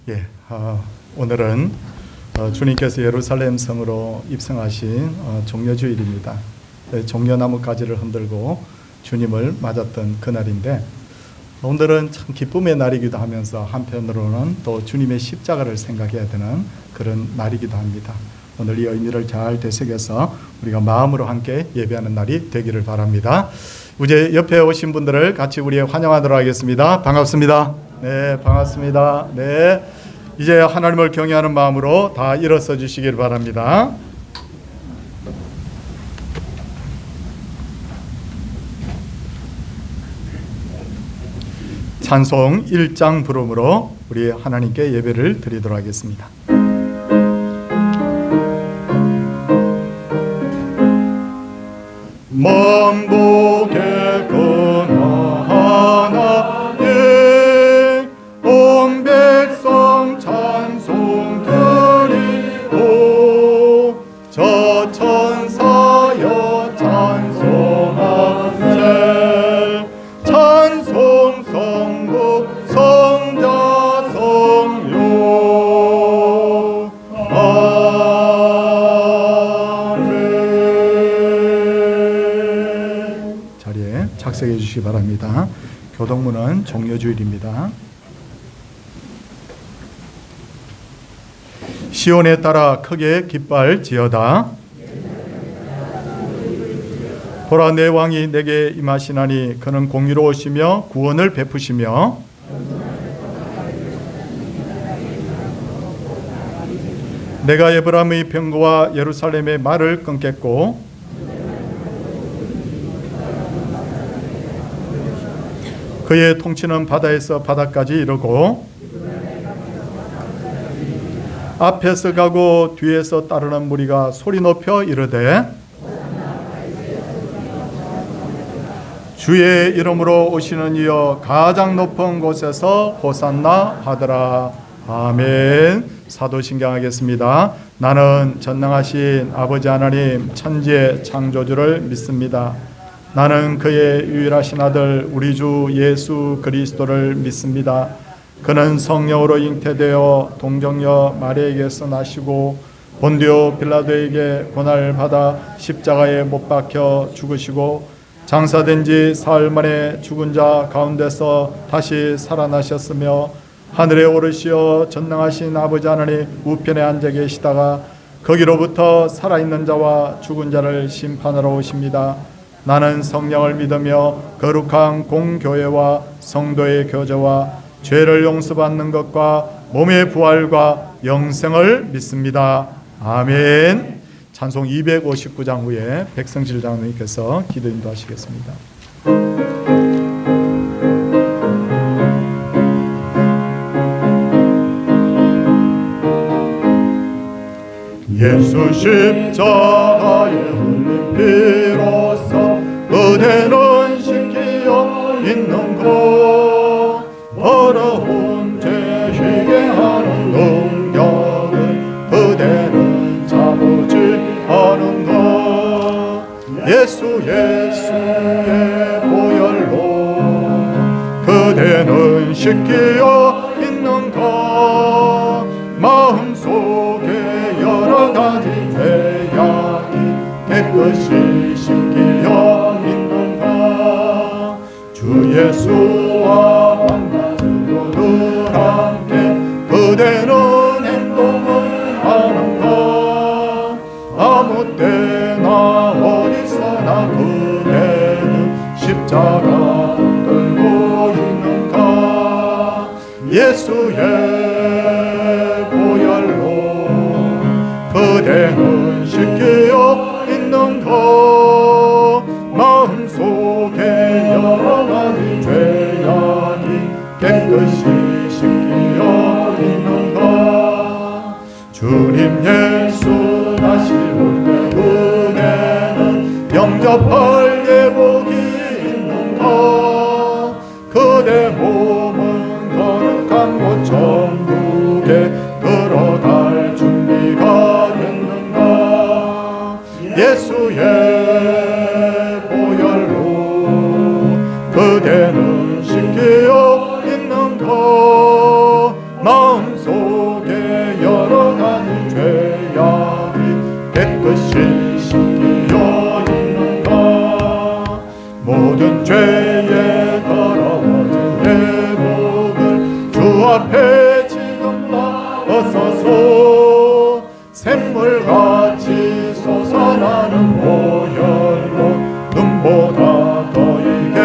예, 오늘은 주님께서 예루살렘 성으로 입성하신 종려주일입니다. 종려나무 가지를 흔들고 주님을 맞았던 그날인데, 오늘은 참 기쁨의 날이기도 하면서 한편으로는 또 주님의 십자가를 생각해야 되는 그런 날이기도 합니다. 오늘 이 의미를 잘 되새겨서 우리가 마음으로 함께 예배하는 날이 되기를 바랍니다. 이제 옆에 오신 분들을 같이 우리 환영하도록 하겠습니다. 반갑습니다. 네, 반갑습니다. 네, 이제 하나님을 경외하는 마음으로 다 일어서 주시길 바랍니다. 찬송 1장 부름으로 우리 하나님께 예배를 드리도록 하겠습니다. 만복의 근하나님 온 백성 찬송 드리고 저 천사여 찬송하세 찬송 성부 성자 성령 아멘. 자리에 착석해 주시기 바랍니다. 교동문은 종려주일입니다. 시온에 따라 크게 기뻐할지어다. 보라, 내 왕이 내게 임하시나니 그는 공의로우시며 구원을 베푸시며 내가 에브라임의 병거와 예루살렘의 말을 끊겠고 그의 통치는 바다에서 바다까지 이르고 앞에서 가고 뒤에서 따르는 무리가 소리 높여 이르되 주의 이름으로 오시는 이여 가장 높은 곳에서 호산나 하더라. 아멘. 사도신경 하겠습니다. 나는 전능하신 아버지 하나님 천지의 창조주를 믿습니다. 나는 그의 유일하신 아들 우리 주 예수 그리스도를 믿습니다. 그는 성령으로 잉태되어 동정녀 마리아에게서 나시고 본디오 빌라도에게 고난을 받아 십자가에 못 박혀 죽으시고 장사된 지 사흘 만에 죽은 자 가운데서 다시 살아나셨으며 하늘에 오르시어 전능하신 아버지 하나님 우편에 앉아 계시다가 거기로부터 살아있는 자와 죽은 자를 심판하러 오십니다. 나는 성령을 믿으며 거룩한 공교회와 성도의 교제와 죄를 용서받는 것과 몸의 부활과 영생을 믿습니다. 아멘. 찬송 259장 후에 백성질 장로님께서 기도 인도하시겠습니다. 예수 십자가에 흘린 피로써 그대는 지키어 있는 것 어려운 죄희게 하는 능력을 그대는 잡지 않은 것 예수의 보혈로 그대는 씻기어 있는 것 마음속에 여러 가지 죄악이 깨끗이 씻기어 있는 것 주 예수와 만나는 늘 함께 그대는 행동을 하는 것 아무 때나 어디서나 그대는 십자가 들고 있는 것 예수의 보혈로 그대는 씻기어 있는 것 마음속에 여러 가지 죄악이 깨끗이 씻기어 있는 것 주님 예수 다시 올 때 그대는 영접할 예복이 있는 것 그대 몸은 거룩한 곳 천국에 들어갈 준비가 됐는가 예수의 보혈로 그대는 씻기어 있는 것 마음속에 여러 가지 죄악이 깨끗이 씻기어 있는가. 모든 죄에 더러워진 내 목을 주 앞에 지금 나서서 샘물같이 솟아나는 보혈로 눈보다 더 이게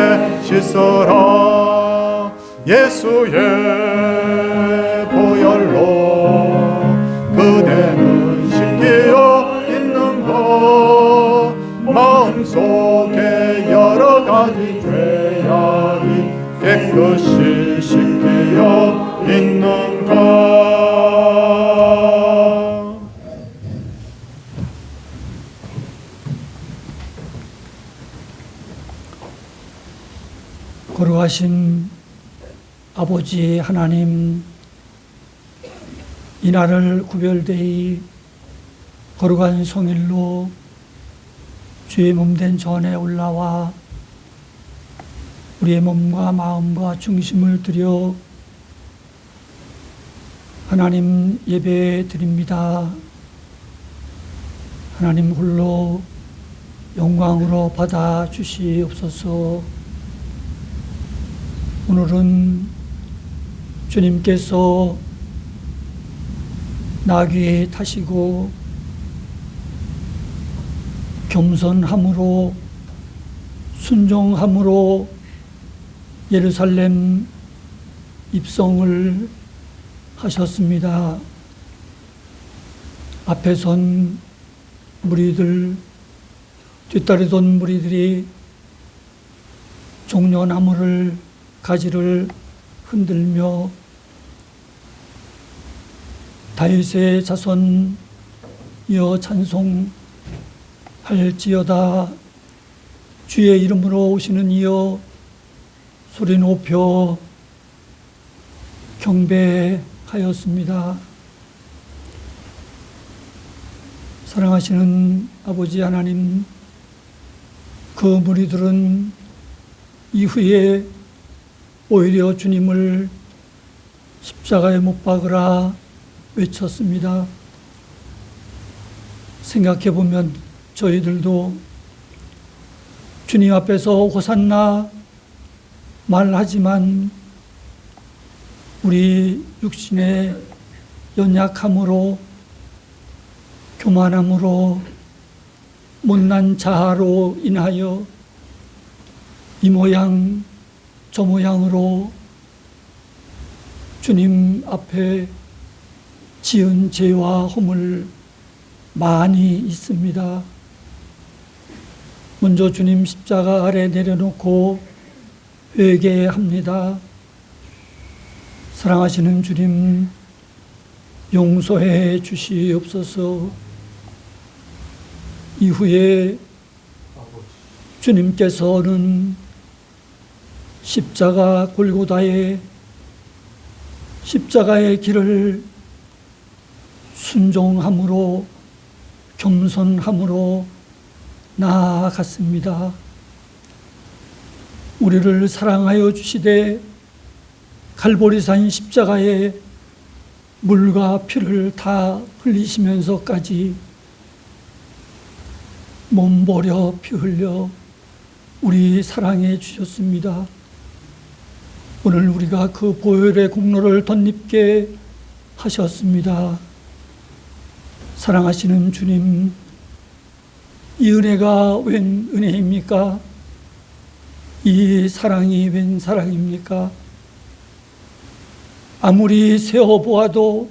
씻어라. 예수의 보혈로 그대는 씻기어 있는가. 마음속에 여러 가지 죄악이 깨끗이 씻기어 있는가. 거룩하신 아버지 하나님, 이날을 구별되이 거룩한 성일로 주의 몸된 전에 올라와 우리의 몸과 마음과 중심을 들여 하나님 예배 드립니다. 하나님 홀로 영광으로 받아 주시옵소서. 오늘은 주님께서 나귀에 타시고 겸손함으로 순종함으로 예루살렘 입성을 하셨습니다. 앞에 선 무리들, 뒤따르던 무리들이 종려나무를 가지를 흔들며 다윗의 자손 이어 찬송할지어다, 주의 이름으로 오시는 이여 소리 높여 경배하였습니다. 사랑하시는 아버지 하나님, 그 무리들은 이후에 오히려 주님을 십자가에 못 박으라 외쳤습니다. 생각해보면 저희들도 주님 앞에서 호산나 말하지만 우리 육신의 연약함으로, 교만함으로, 못난 자아로 인하여 이 모양 저 모양으로 주님 앞에 지은 죄와 허물 많이 있습니다. 먼저 주님 십자가 아래 내려놓고 회개합니다. 사랑하시는 주님, 용서해 주시옵소서. 이후에 주님께서는 십자가 골고다의 십자가의 길을 순종함으로 겸손함으로 나아갔습니다. 우리를 사랑하여 주시되 갈보리산 십자가에 물과 피를 다 흘리시면서까지 몸버려 피 흘려 우리 사랑해 주셨습니다. 오늘 우리가 그 보혈의 공로를 덧입게 하셨습니다. 사랑하시는 주님, 이 은혜가 웬 은혜입니까? 이 사랑이 웬 사랑입니까? 아무리 세어보아도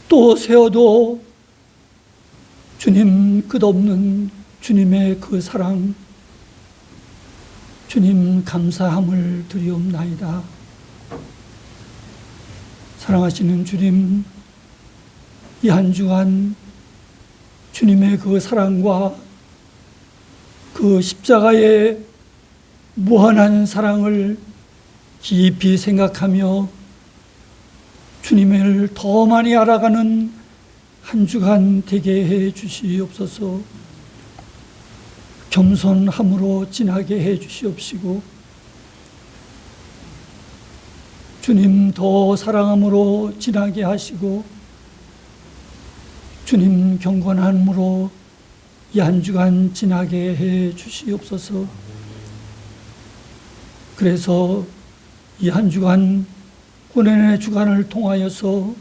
또 세어도 주님 끝없는 주님의 그 사랑, 주님 감사함을 드리옵나이다. 사랑하시는 주님, 이 한 주간 주님의 그 사랑과 그 십자가의 무한한 사랑을 깊이 생각하며 주님을 더 많이 알아가는 한 주간 되게 해 주시옵소서. 겸손함으로 지나게 해 주시옵시고 주님 더 사랑함으로 지나게 하시고 주님 경건함으로 이 한 주간 지나게 해 주시옵소서. 그래서 이 한 주간 고난의 주간을 통하여서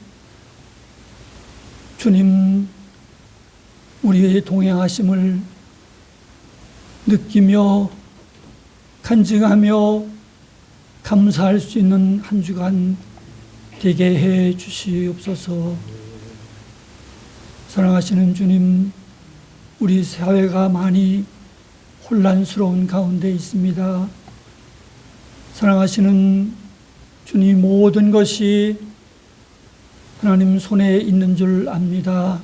주님 우리의 동행하심을 느끼며 간증하며 감사할 수 있는 한 주간 되게 해 주시옵소서. 사랑하시는 주님, 우리 사회가 많이 혼란스러운 가운데 있습니다. 사랑하시는 주님, 모든 것이 하나님 손에 있는 줄 압니다.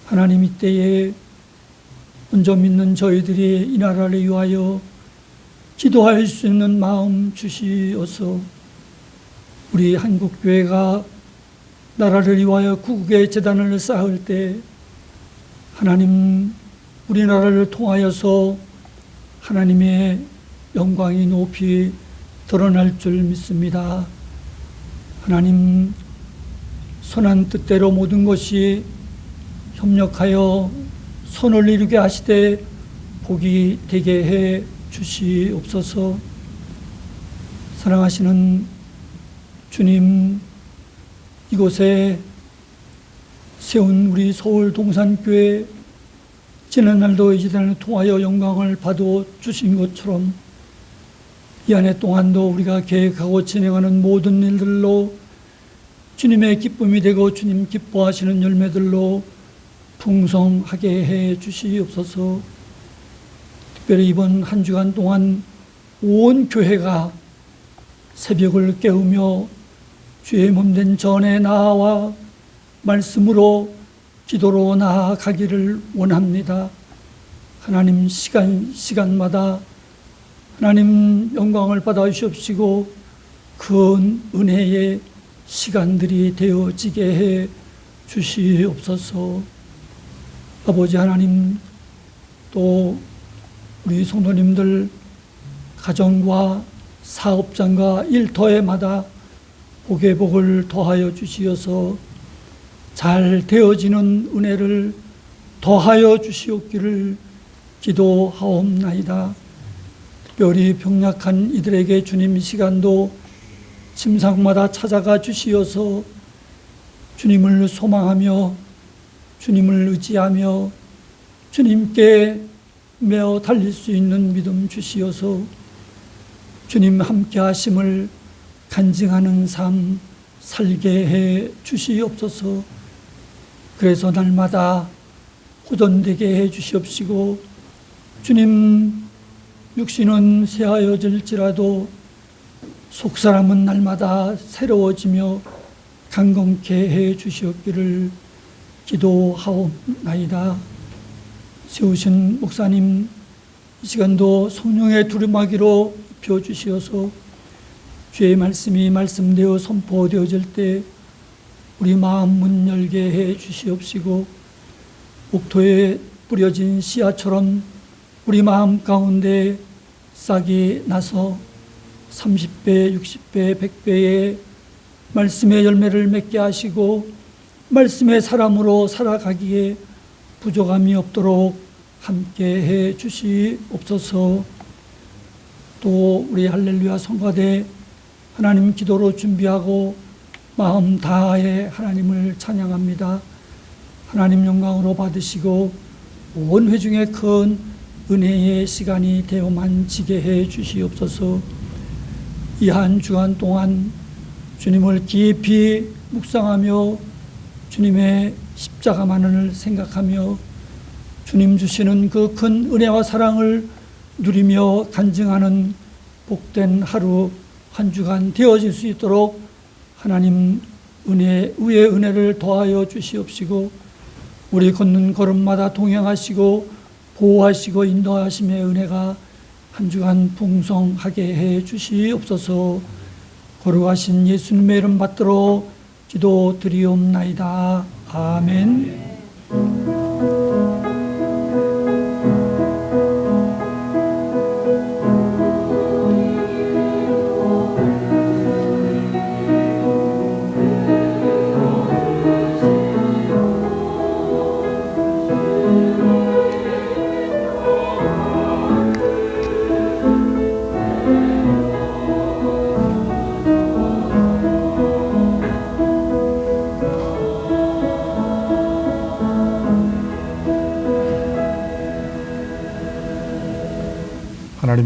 하나님 이때에 먼저 믿는 저희들이 이 나라를 위하여 기도할 수 있는 마음 주시어서 우리 한국교회가 나라를 위하여 구국의 재단을 쌓을 때 하나님 우리나라를 통하여서 하나님의 영광이 높이 드러날 줄 믿습니다. 하나님 선한 뜻대로 모든 것이 협력하여 선을 이루게 하시되 복이 되게 해 주시옵소서. 사랑하시는 주님, 이곳에 세운 우리 서울 동산교회 지난날도 이 재단을 통하여 영광을 받아 주신 것처럼 이 한 해 동안도 우리가 계획하고 진행하는 모든 일들로 주님의 기쁨이 되고 주님 기뻐하시는 열매들로 풍성하게 해 주시옵소서. 특별히 이번 한 주간 동안 온 교회가 새벽을 깨우며 주의 몸된 전에 나아와 말씀으로 기도로 나아가기를 원합니다. 하나님 시간마다 하나님 영광을 받아 주시옵시고 큰 은혜의 시간들이 되어지게 해 주시옵소서. 아버지 하나님, 또 우리 성도님들 가정과 사업장과 일터에마다 복의 복을 더하여 주시어서 잘 되어지는 은혜를 더하여 주시옵기를 기도하옵나이다. 특별히 병약한 이들에게 주님 시간도 침상마다 찾아가 주시어서 주님을 소망하며 주님을 의지하며 주님께 매어 달릴 수 있는 믿음 주시어서 주님 함께 하심을 간증하는 삶 살게 해 주시옵소서. 그래서 날마다 호전되게 해 주시옵시고 주님 육신은 새하여질지라도 속사람은 날마다 새로워지며 강건케 해 주시옵기를 기도하옵나이다. 세우신 목사님 이 시간도 성령의 두루마기로 입혀주시어서 주의 말씀이 말씀되어 선포되어질 때 우리 마음 문 열게 해 주시옵시고 목토에 뿌려진 씨앗처럼 우리 마음 가운데 싹이 나서 30배, 60배, 100배의 말씀의 열매를 맺게 하시고 말씀의 사람으로 살아가기에 부족함이 없도록 함께 해 주시옵소서. 또 우리 할렐루야 성가대 하나님 기도로 준비하고 마음 다해 하나님을 찬양합니다. 하나님 영광으로 받으시고 온 회중의 큰 은혜의 시간이 되어만 지게 해 주시옵소서. 이 한 주간 동안 주님을 깊이 묵상하며 주님의 십자가만을 생각하며 주님 주시는 그 큰 은혜와 사랑을 누리며 간증하는 복된 하루 한 주간 되어질 수 있도록 하나님 위의 은혜를 더하여 주시옵시고 우리 걷는 걸음마다 동행하시고 보호하시고 인도하심의 은혜가 한 주간 풍성하게 해 주시옵소서. 거룩하신 예수님의 이름 받들어 기도드리옵나이다. 아멘.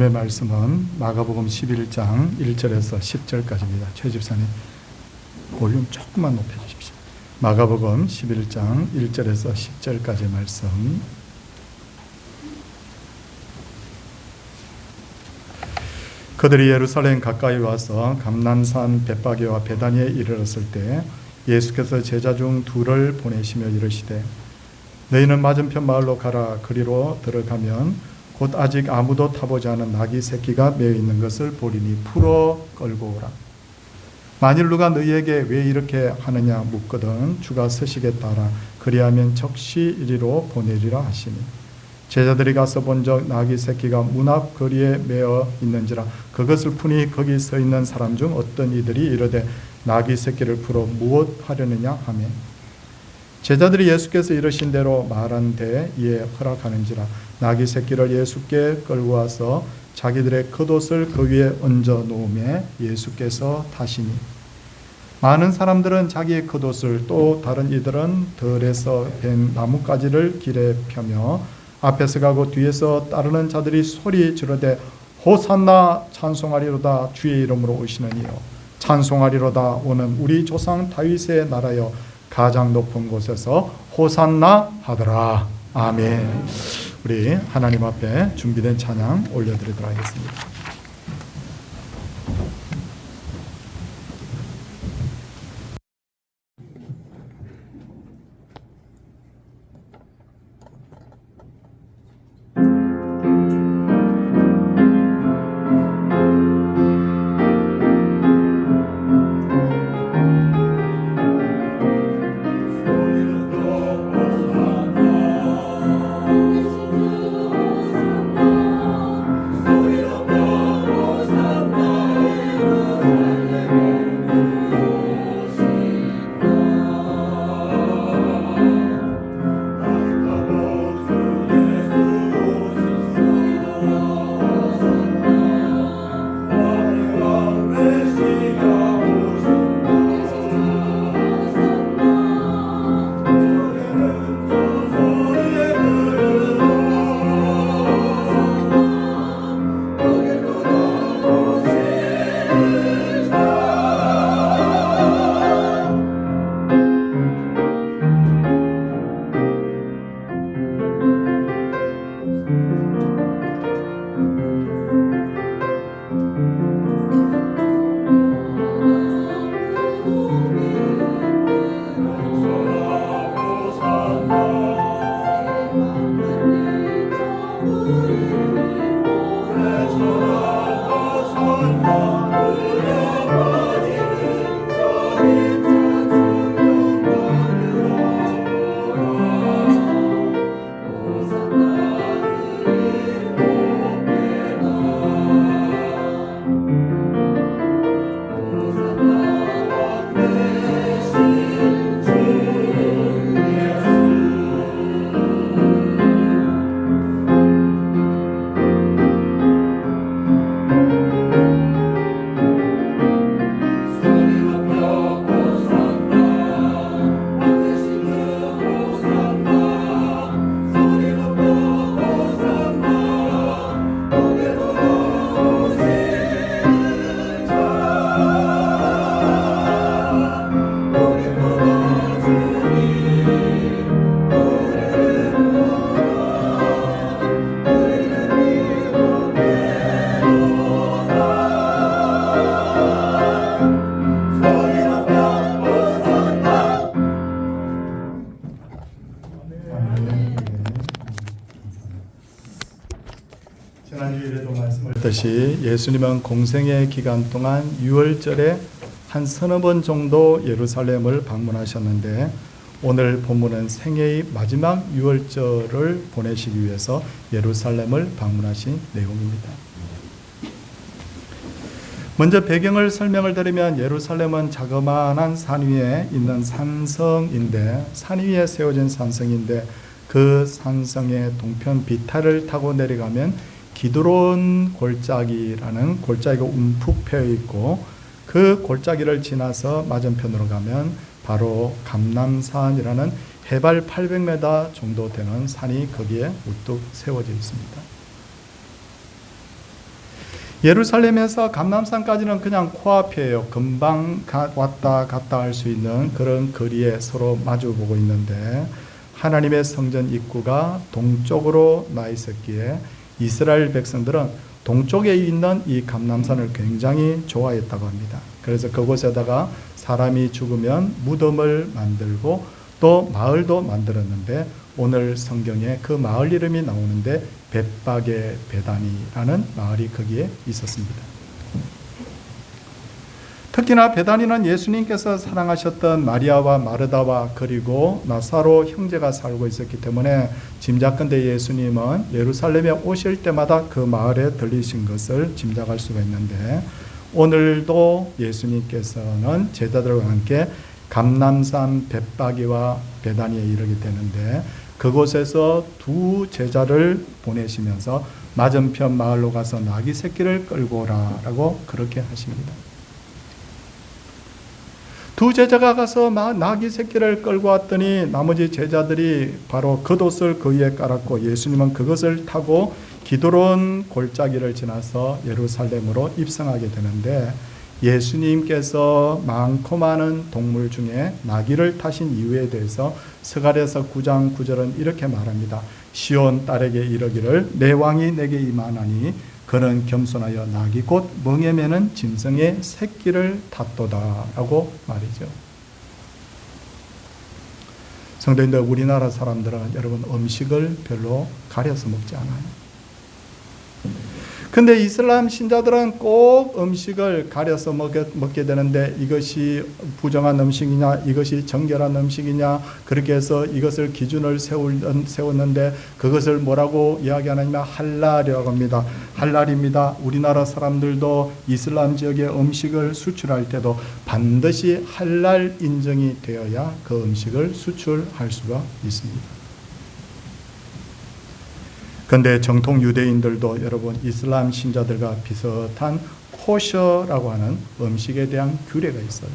하나님의 말씀은 마가복음 11장 1절에서 10절까지입니다. 최 집사님 볼륨 조금만 높여주십시오. 마가복음 11장 1절에서 10절까지 말씀. 그들이 예루살렘 가까이 와서 감람산 벳바게와 베다니에 이르렀을 때 예수께서 제자 중 둘을 보내시며 이르시되 너희는 맞은편 마을로 가라. 그리로 들어가면 곧 아직 아무도 타보지 않은 나귀 새끼가 매어 있는 것을 보리니 풀어 끌고 오라. 만일 누가 너희에게 왜 이렇게 하느냐 묻거든 주가 서시겠다 하라. 그리하면 적시 이리로 보내리라 하시니 제자들이 가서 본적 나귀 새끼가 문 앞 거리에 매어 있는지라. 그것을 푸니 거기 서 있는 사람 중 어떤 이들이 이르되 나귀 새끼를 풀어 무엇 하려느냐 하매 제자들이 예수께서 이르신 대로 말한 데 이에 허락하는지라. 나귀 새끼를 예수께 끌고 와서 자기들의 겉옷을 그 위에 얹어 놓으매 예수께서 타시니 많은 사람들은 자기의 겉옷을 또 다른 이들은 들에서 벤 나뭇가지를 길에 펴며 앞에서 가고 뒤에서 따르는 자들이 소리 지르되 호산나 찬송하리로다. 주의 이름으로 오시는 이여 찬송하리로다. 오는 우리 조상 다윗의 나라여 가장 높은 곳에서 호산나 하더라. 아멘. 우리 하나님 앞에 준비된 찬양 올려드리도록 하겠습니다. 지난주일에도 말씀드렸듯이 예수님은 공생의 기간 동안 유월절에 한 서너 번 정도 예루살렘을 방문하셨는데 오늘 본문은 생애의 마지막 유월절을 보내시기 위해서 예루살렘을 방문하신 내용입니다. 먼저 배경을 설명을 드리면 예루살렘은 자그마한 산 위에 있는 산성인데 산 위에 세워진 산성인데 그 산성의 동편 비탈을 타고 내려가면 기드론 골짜기라는 골짜기가 움푹 패여 있고 그 골짜기를 지나서 맞은편으로 가면 바로 감람산이라는 해발 800m 정도 되는 산이 거기에 우뚝 세워져 있습니다. 예루살렘에서 감람산까지는 그냥 코앞이에요. 금방 왔다 갔다 할 수 있는 그런 거리에 서로 마주보고 있는데 하나님의 성전 입구가 동쪽으로 나 있었기에 이스라엘 백성들은 동쪽에 있는 이 감람산을 굉장히 좋아했다고 합니다. 그래서 그곳에다가 사람이 죽으면 무덤을 만들고 또 마을도 만들었는데 오늘 성경에 그 마을 이름이 나오는데 벳박의 베다니라는 마을이 거기에 있었습니다. 특히나 베다니는 예수님께서 사랑하셨던 마리아와 마르다와 그리고 나사로 형제가 살고 있었기 때문에 짐작컨대 예수님은 예루살렘에 오실 때마다 그 마을에 들리신 것을 짐작할 수가 있는데 오늘도 예수님께서는 제자들과 함께 감람산 벳바기와 베다니에 이르게 되는데 그곳에서 두 제자를 보내시면서 맞은편 마을로 가서 나귀 새끼를 끌고 오라라고 그렇게 하십니다. 두 제자가 가서 나귀 새끼를 끌고 왔더니 나머지 제자들이 바로 겉옷을 그 위에 깔았고 예수님은 그것을 타고 기드론 골짜기를 지나서 예루살렘으로 입성하게 되는데 예수님께서 많고 많은 동물 중에 나귀를 타신 이유에 대해서 스가랴서 9장 9절은 이렇게 말합니다. 시온 딸에게 이르기를 내 왕이 내게 임하나니 그는 겸손하여 나귀 곧 멍에 매는 짐승의 새끼를 탔도다 라고 말이죠. 성도님들, 우리나라 사람들은 여러분 음식을 별로 가려서 먹지 않아요. 근데 이슬람 신자들은 꼭 음식을 가려서 먹게 되는데 이것이 부정한 음식이냐 이것이 정결한 음식이냐 그렇게 해서 이것을 기준을 세웠는데 그것을 뭐라고 이야기하느냐 할랄이라고 합니다. 할랄입니다. 우리나라 사람들도 이슬람 지역에 음식을 수출할 때도 반드시 할랄 인정이 되어야 그 음식을 수출할 수가 있습니다. 그런데 정통 유대인들도 여러분 이슬람 신자들과 비슷한 코셔라고 하는 음식에 대한 규례가 있어요.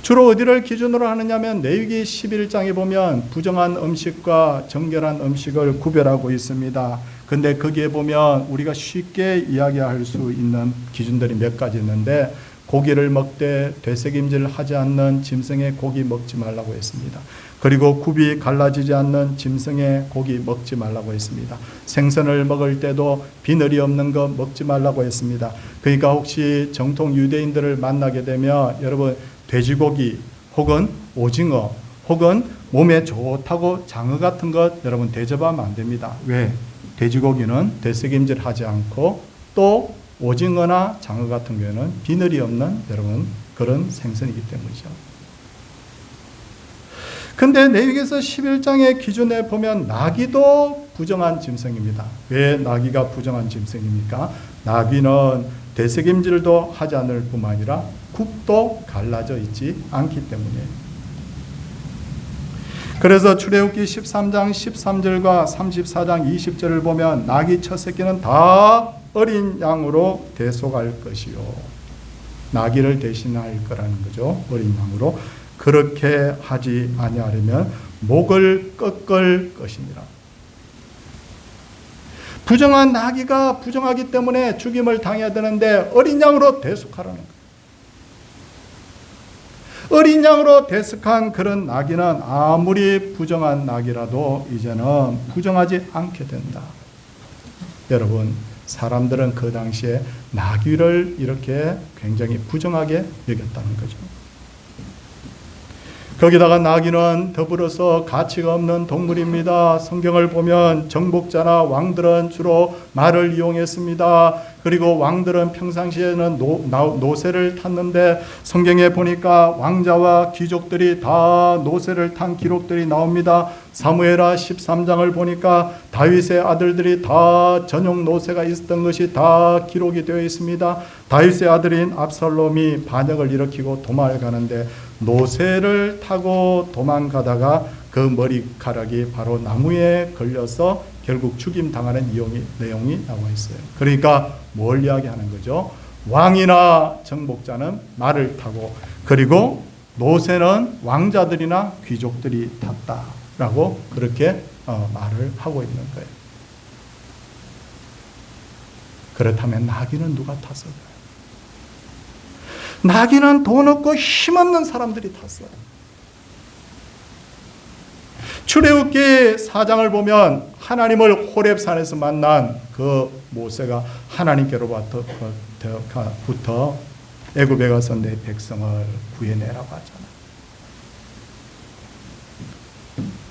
주로 어디를 기준으로 하느냐면 레위기 11장에 보면 부정한 음식과 정결한 음식을 구별하고 있습니다. 그런데 거기에 보면 우리가 쉽게 이야기할 수 있는 기준들이 몇 가지 있는데 고기를 먹되 되새김질 하지 않는 짐승의 고기 먹지 말라고 했습니다. 그리고 굽이 갈라지지 않는 짐승의 고기 먹지 말라고 했습니다. 생선을 먹을 때도 비늘이 없는 거 먹지 말라고 했습니다. 그러니까 혹시 정통 유대인들을 만나게 되면 여러분 돼지고기 혹은 오징어 혹은 몸에 좋다고 장어 같은 것 여러분 대접하면 안 됩니다. 왜? 돼지고기는 되새김질 하지 않고 또 오징어나 장어 같은 경우는 비늘이 없는 여러분 그런 생선이기 때문이죠. 근데 레위기서 11장의 기준에 보면 나귀도 부정한 짐승입니다. 왜 나귀가 부정한 짐승입니까? 나귀는 되새김질도 하지 않을 뿐만 아니라 굽도 갈라져 있지 않기 때문이에요. 그래서 출애굽기 13장 13절과 34장 20절을 보면 나귀 첫 새끼는 다 어린 양으로 대속할 것이요. 나귀를 대신할 거라는 거죠. 어린 양으로. 그렇게 하지 아니하려면 목을 꺾을 것이니라. 부정한 나귀가 부정하기 때문에 죽임을 당해야 되는데 어린 양으로 대속하라는 거예요. 어린 양으로 대속한 그런 나귀는 아무리 부정한 나귀라도 이제는 부정하지 않게 된다. 여러분, 사람들은 그 당시에 나귀를 이렇게 굉장히 부정하게 여겼다는 거죠. 거기다가 나귀는 더불어서 가치가 없는 동물입니다. 성경을 보면 정복자나 왕들은 주로 말을 이용했습니다. 그리고 왕들은 평상시에는 노새를 탔는데 성경에 보니까 왕자와 귀족들이 다 노새를 탄 기록들이 나옵니다. 사무엘하 13장을 보니까 다윗의 아들들이 다 전용 노새가 있었던 것이 다 기록이 되어 있습니다. 다윗의 아들인 압살롬이 반역을 일으키고 도망을 가는데 노새를 타고 도망가다가 그 머리카락이 바로 나무에 걸려서 결국 죽임 당하는 내용이 나와 있어요. 그러니까 뭘 이야기하는 거죠? 왕이나 정복자는 말을 타고 그리고 노새는 왕자들이나 귀족들이 탔다라고 그렇게 말을 하고 있는 거예요. 그렇다면 나귀는 누가 탔을까요? 나귀는 돈 없고 힘없는 사람들이 탔어요. 출애굽기 4장을 보면 하나님을 호렙산에서 만난 그 모세가 하나님께로부터 애굽에 가서 내 백성을 구해내라고 하잖아요.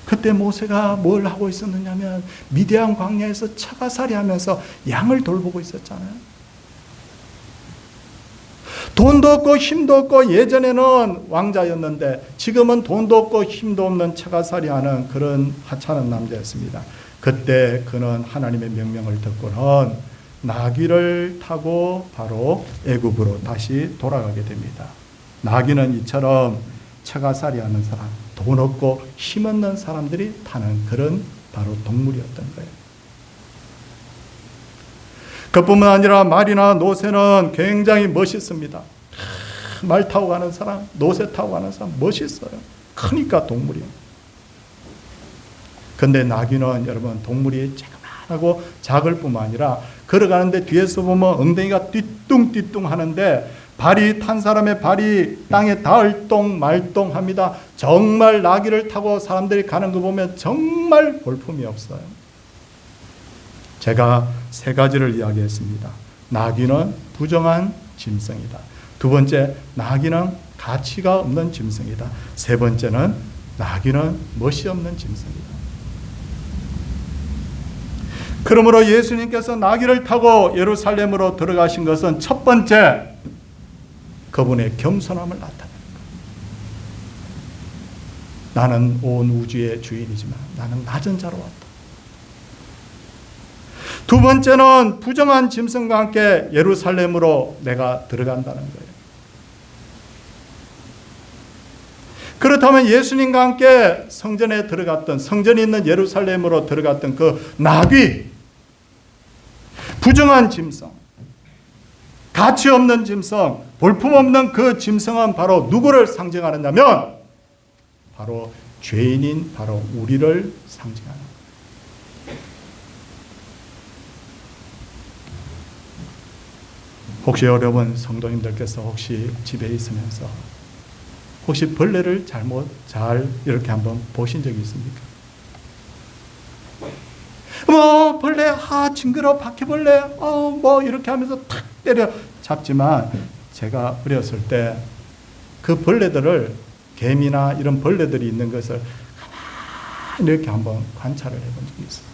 그때 모세가 뭘 하고 있었느냐면 미디안 광야에서 차가살이 하면서 양을 돌보고 있었잖아요. 돈도 없고 힘도 없고 예전에는 왕자였는데 지금은 돈도 없고 힘도 없는 차가살이 하는 그런 하찮은 남자였습니다. 그때 그는 하나님의 명령을 듣고는 나귀를 타고 바로 애굽으로 다시 돌아가게 됩니다. 나귀는 이처럼 차가살이 하는 사람, 돈 없고 힘없는 사람들이 타는 그런 바로 동물이었던 거예요. 그뿐만 아니라 말이나 노새는 굉장히 멋있습니다. 말 타고 가는 사람, 노새 타고 가는 사람 멋있어요. 크니까 동물이요. 근데 나귀는 여러분 동물이 조그만하고 작을 뿐만 아니라 걸어가는데 뒤에서 보면 엉덩이가 띠뚱띠뚱 하는데 발이 탄 사람의 발이 땅에 닿을 똥 말똥 합니다. 정말 나귀를 타고 사람들이 가는 거 보면 정말 볼품이 없어요. 제가 세 가지를 이야기했습니다. 나귀는 부정한 짐승이다. 두 번째, 나귀는 가치가 없는 짐승이다. 세 번째는 나귀는 멋이 없는 짐승이다. 그러므로 예수님께서 나귀를 타고 예루살렘으로 들어가신 것은 첫 번째, 그분의 겸손함을 나타냅니다. 나는 온 우주의 주인이지만 나는 낮은 자로 왔다. 두 번째는 부정한 짐승과 함께 예루살렘으로 내가 들어간다는 거예요. 그렇다면 예수님과 함께 성전에 들어갔던, 성전이 있는 예루살렘으로 들어갔던 그 나귀, 부정한 짐승, 가치 없는 짐승, 볼품없는 그 짐승은 바로 누구를 상징하느냐면 바로 죄인인 바로 우리를 상징하는 거예요. 혹시 여러분 성도님들께서 혹시 집에 있으면서 혹시 벌레를 잘 이렇게 한번 보신 적이 있습니까? 뭐 벌레 징그러 바퀴벌레 뭐 이렇게 하면서 탁 때려 잡지만 제가 어렸을 때 그 벌레들을 개미나 이런 벌레들이 있는 것을 가만히 이렇게 한번 관찰을 해본 적이 있어요.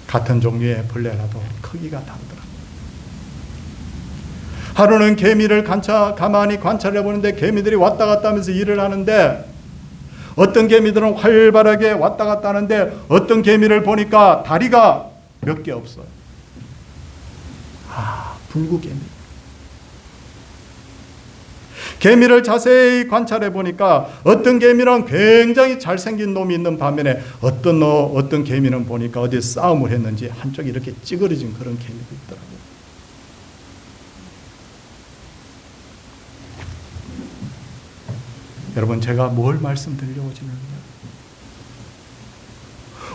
같은 종류의 벌레라도 크기가 다르더라고요. 하루는 개미를 가만히 관찰해 보는데 개미들이 왔다 갔다 하면서 일을 하는데 어떤 개미들은 활발하게 왔다 갔다 하는데 어떤 개미를 보니까 다리가 몇 개 없어요. 불구개미. 개미를 자세히 관찰해 보니까 어떤 개미는 굉장히 잘생긴 놈이 있는 반면에 어떤 개미는 보니까 어디 싸움을 했는지 한쪽이 이렇게 찌그러진 그런 개미도 있더라고요. 여러분, 제가 뭘 말씀드리려고 지는요?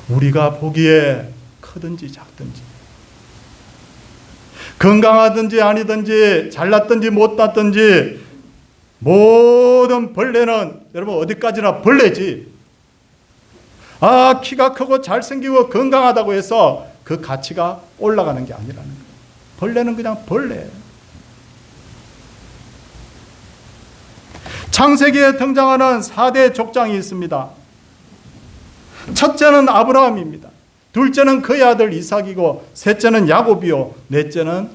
우리가 보기에 크든지 작든지 건강하든지 아니든지 잘났든지 못났든지 모든 벌레는 여러분 어디까지나 벌레지. 키가 크고 잘생기고 건강하다고 해서 그 가치가 올라가는 게 아니라는 거예요. 벌레는 그냥 벌레예요. 창세기에 등장하는 4대 족장이 있습니다. 첫째는 아브라함입니다. 둘째는 그의 아들 이삭이고 셋째는 야곱이요 넷째는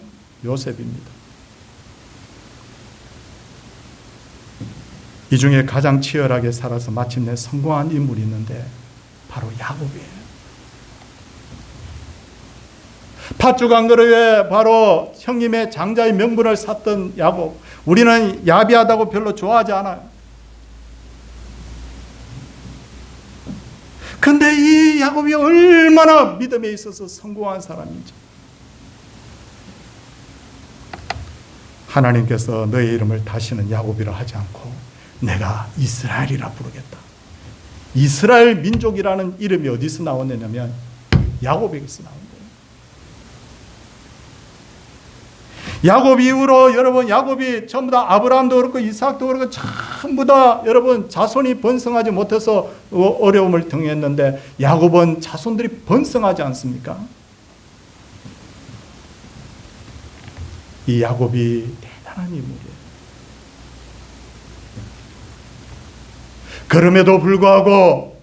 요셉입니다. 이 중에 가장 치열하게 살아서 마침내 성공한 인물이 있는데 바로 야곱이에요. 팥죽 한 그릇에 바로 형님의 장자의 명분을 샀던 야곱. 우리는 야비하다고 별로 좋아하지 않아요. 근데 이 야곱이 얼마나 믿음에 있어서 성공한 사람인지. 하나님께서 너의 이름을 다시는 야곱이라 하지 않고 내가 이스라엘이라 부르겠다. 이스라엘 민족이라는 이름이 어디서 나왔느냐면 야곱에게서 나온 거예요. 야곱 이후로 여러분, 야곱이 전부 다 아브라함도 그렇고 이삭도 그렇고 전부 다 여러분 자손이 번성하지 못해서 어려움을 당했는데 야곱은 자손들이 번성하지 않습니까? 이 야곱이 대단한 인물이에요. 그럼에도 불구하고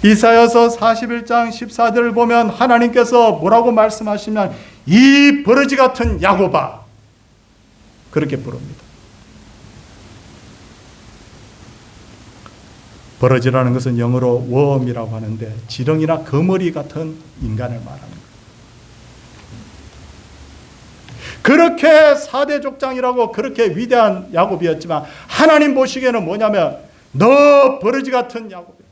이사야서 41장 14절을 보면 하나님께서 뭐라고 말씀하시면 이 버러지 같은 야곱아, 그렇게 부릅니다. 버러지라는 것은 영어로 웜이라고 하는데 지렁이나 거머리 같은 인간을 말하는 거예요. 그렇게 4대 족장이라고 그렇게 위대한 야곱이었지만 하나님 보시기에는 뭐냐면 너 버러지 같은 야곱이야.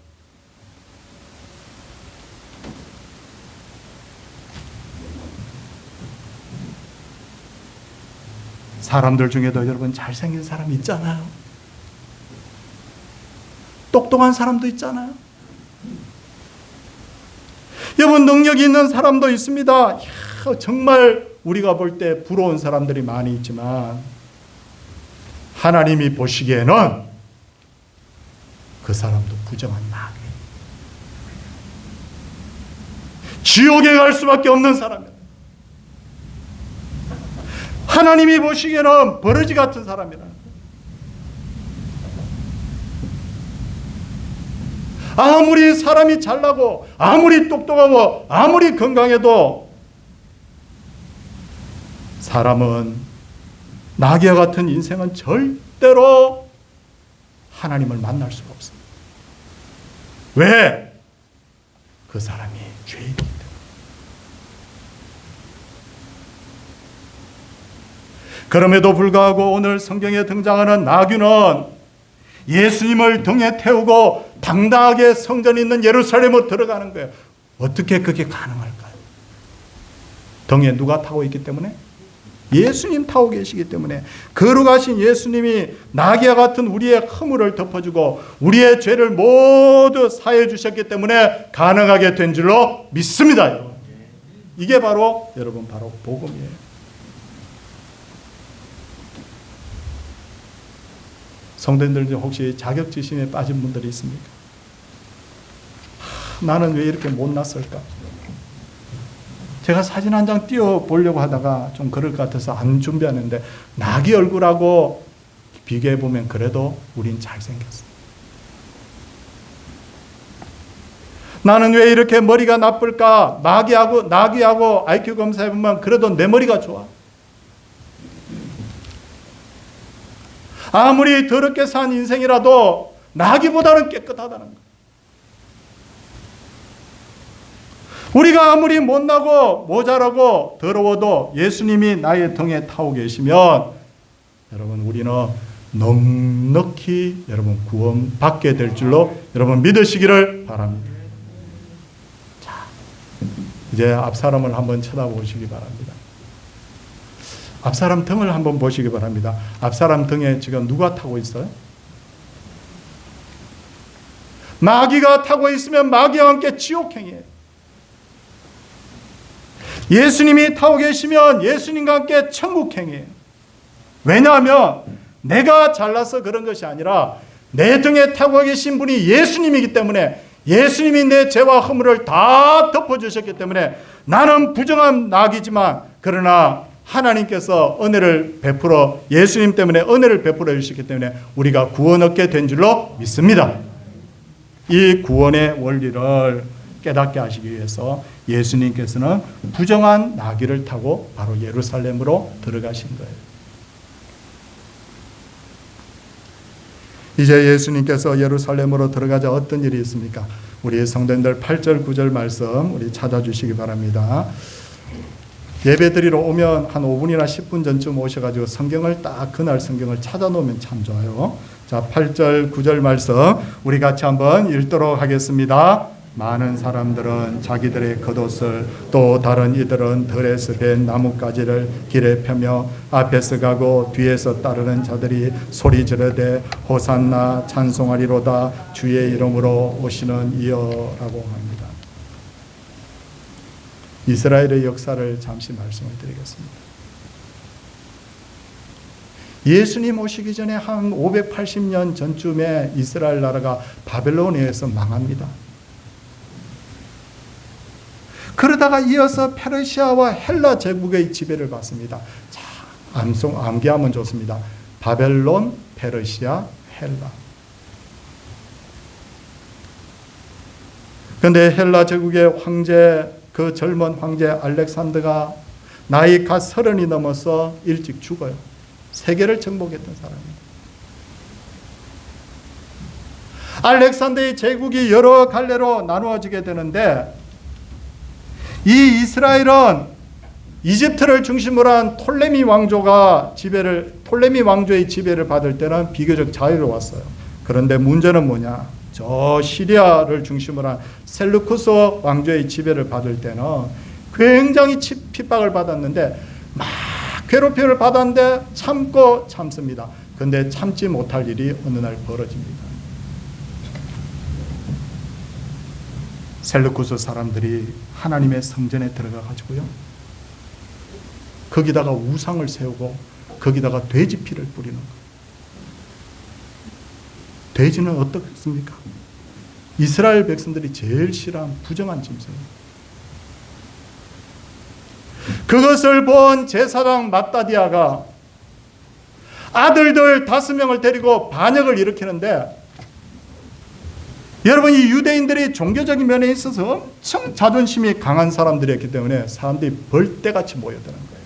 사람들 중에도 여러분 잘생긴 사람 있잖아요. 똑똑한 사람도 있잖아요. 여러분 능력이 있는 사람도 있습니다. 정말 우리가 볼 때 부러운 사람들이 많이 있지만 하나님이 보시기에는 그 사람도 부정한 낙이에요. 지옥에 갈 수밖에 없는 사람이에요. 하나님이 보시기에는 버러지 같은 사람이라는 거예요. 아무리 사람이 잘나고 아무리 똑똑하고 아무리 건강해도 사람은 나귀와 같은 인생은 절대로 하나님을 만날 수가 없습니다. 왜? 그 사람이 죄인이기 때문에. 그럼에도 불구하고 오늘 성경에 등장하는 나귀는 예수님을 등에 태우고 당당하게 성전이 있는 예루살렘으로 들어가는 거예요. 어떻게 그게 가능할까요? 등에 누가 타고 있기 때문에? 예수님 타고 계시기 때문에. 거룩하신 예수님이 나귀와 같은 우리의 허물을 덮어주고 우리의 죄를 모두 사해 주셨기 때문에 가능하게 된 줄로 믿습니다. 여러분. 이게 바로 여러분 바로 복음이에요. 성도님들 중 혹시 자격지심에 빠진 분들이 있습니까? 나는 왜 이렇게 못났을까? 제가 사진 한 장 띄워보려고 하다가 좀 그럴 것 같아서 안 준비하는데 나귀 얼굴하고 비교해보면 그래도 우린 잘생겼어. 나는 왜 이렇게 머리가 나쁠까? 나귀하고 IQ 검사해보면 그래도 내 머리가 좋아. 아무리 더럽게 산 인생이라도 나귀보다는 깨끗하다는 거예요. 우리가 아무리 못나고 모자라고 더러워도 예수님이 나의 등에 타고 계시면 여러분 우리는 넉넉히 여러분 구원받게 될 줄로 여러분 믿으시기를 바랍니다. 자, 이제 앞사람을 한번 쳐다보시기 바랍니다. 앞사람 등을 한번 보시기 바랍니다. 앞사람 등에 지금 누가 타고 있어요? 마귀가 타고 있으면 마귀와 함께 지옥행이에요. 예수님이 타고 계시면 예수님과 함께 천국행이에요. 왜냐하면 내가 잘나서 그런 것이 아니라 내 등에 타고 계신 분이 예수님이기 때문에 예수님이 내 죄와 허물을 다 덮어주셨기 때문에 나는 부정한 낙이지만 그러나 하나님께서 은혜를 베풀어 예수님 때문에 은혜를 베풀어 주셨기 때문에 우리가 구원 얻게 된 줄로 믿습니다. 이 구원의 원리를 깨닫게 하시기 위해서 예수님께서는 부정한 나귀를 타고 바로 예루살렘으로 들어가신 거예요. 이제 예수님께서 예루살렘으로 들어가자 어떤 일이 있습니까? 우리 성도님들 8절 9절 말씀 우리 찾아주시기 바랍니다. 예배드리러 오면 한 5분이나 10분 전쯤 오셔가지고 성경을 딱 그날 성경을 찾아놓으면 참 좋아요. 자, 8절 9절 말씀 우리 같이 한번 읽도록 하겠습니다. 많은 사람들은 자기들의 겉옷을 또 다른 이들은 들에서 벤 나뭇가지를 길에 펴며 앞에서 가고 뒤에서 따르는 자들이 소리 지르되 호산나 찬송하리로다 주의 이름으로 오시는 이여라고 합니다. 이스라엘의 역사를 잠시 말씀을 드리겠습니다. 예수님 오시기 전에 한 580년 전쯤에 이스라엘 나라가 바벨론에 의해서 망합니다. 그러다가 이어서 페르시아와 헬라 제국의 지배를 받습니다. 자, 암기하면 좋습니다. 바벨론, 페르시아, 헬라. 그런데 헬라 제국의 황제, 그 젊은 황제 알렉산더가 나이 갓 30이 넘어서 일찍 죽어요. 세계를 정복했던 사람입니다. 알렉산더의 제국이 여러 갈래로 나누어지게 되는데, 이 이스라엘은 이집트를 중심으로 한 톨레미 왕조의 지배를 받을 때는 비교적 자유로웠어요. 그런데 문제는 뭐냐? 저 시리아를 중심으로 한 셀루쿠스 왕조의 지배를 받을 때는 굉장히 핍박을 받았는데, 막 괴롭힘을 받았는데 참습니다. 그런데 참지 못할 일이 어느 날 벌어집니다. 셀루쿠스 사람들이 하나님의 성전에 들어가 가지고요, 거기다가 우상을 세우고 거기다가 돼지 피를 뿌리는 거예요. 돼지는 어떻습니까? 이스라엘 백성들이 제일 싫어하는 부정한 짐승입니다. 그것을 본 제사장 마따디아가 아들들 5명을 데리고 반역을 일으키는데, 여러분, 이 유대인들이 종교적인 면에 있어서 엄청 자존심이 강한 사람들이었기 때문에 사람들이 벌떼같이 모여드는 거예요.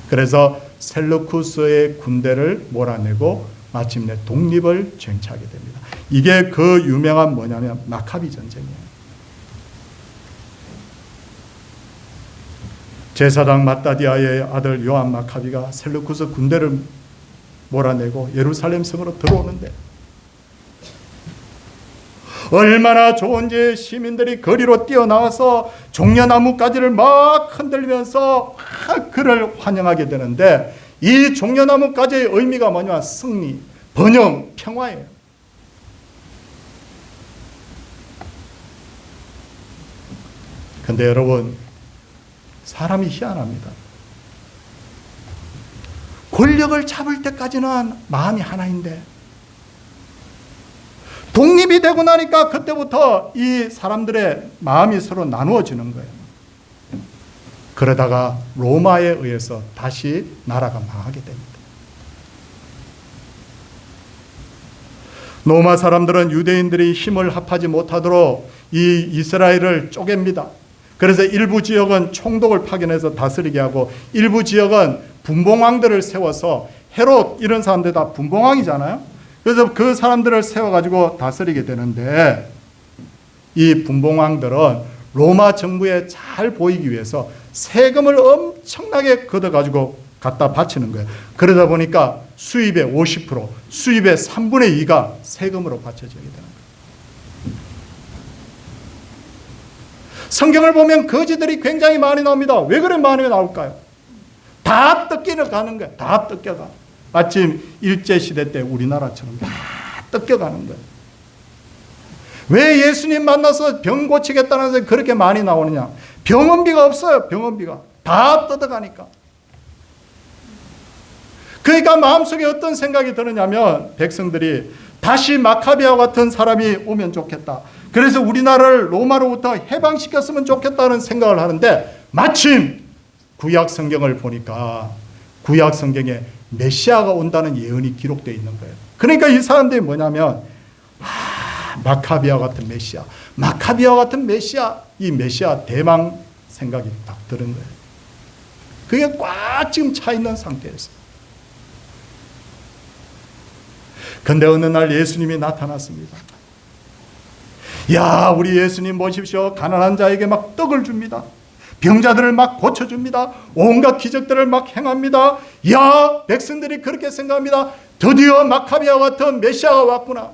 그래서 셀루쿠스의 군대를 몰아내고 마침내 독립을 쟁취하게 됩니다. 이게 그 유명한 뭐냐면 마카비 전쟁이에요. 제사장 마따디아의 아들 요한 마카비가 셀루쿠스 군대를 몰아내고 예루살렘 성으로 들어오는데, 얼마나 좋은지 시민들이 거리로 뛰어나와서 종려나무가지를 막 흔들면서 그를 환영하게 되는데, 이 종려나무가지의 의미가 뭐냐면 승리, 번영, 평화예요. 그런데 여러분, 사람이 희한합니다. 권력을 잡을 때까지는 마음이 하나인데, 독립이 되고 나니까 그때부터 이 사람들의 마음이 서로 나누어지는 거예요. 그러다가 로마에 의해서 다시 나라가 망하게 됩니다. 로마 사람들은 유대인들이 힘을 합하지 못하도록 이 이스라엘을 쪼갭니다. 그래서 일부 지역은 총독을 파견해서 다스리게 하고, 일부 지역은 분봉왕들을 세워서, 헤롯 이런 사람들 다 분봉왕이잖아요. 그래서 그 사람들을 세워가지고 다스리게 되는데, 이 분봉왕들은 로마 정부에 잘 보이기 위해서 세금을 엄청나게 걷어가지고 갖다 바치는 거예요. 그러다 보니까 수입의 50%, 수입의 3분의 2가 세금으로 바쳐지게 되는 거예요. 성경을 보면 거지들이 굉장히 많이 나옵니다. 왜 그래 많이 나올까요? 다 뜯기러 가는 거예요. 다 뜯겨가. 마침 일제시대 때 우리나라처럼 다 뜯겨가는 거예요. 왜 예수님 만나서 병 고치겠다는 데서 그렇게 많이 나오느냐? 병원비가 없어요. 병원비가. 다 뜯어가니까. 그러니까 마음속에 어떤 생각이 드느냐면, 백성들이 다시 마카비아와 같은 사람이 오면 좋겠다. 그래서 우리나라를 로마로부터 해방시켰으면 좋겠다는 생각을 하는데, 마침 구약 성경을 보니까 구약 성경에 메시아가 온다는 예언이 기록되어 있는 거예요. 그러니까 이 사람들이 뭐냐면, 마카비아 같은 메시아, 마카비아 같은 메시아, 이 메시아 대망 생각이 딱 드는 거예요. 그게 꽉 지금 차 있는 상태였어요. 그런데 어느 날 예수님이 나타났습니다. 야, 우리 예수님 보십시오. 가난한 자에게 막 떡을 줍니다. 병자들을 막 고쳐줍니다. 온갖 기적들을 막 행합니다. 야, 백성들이 그렇게 생각합니다. 드디어 마카비아 같은 메시아가 왔구나.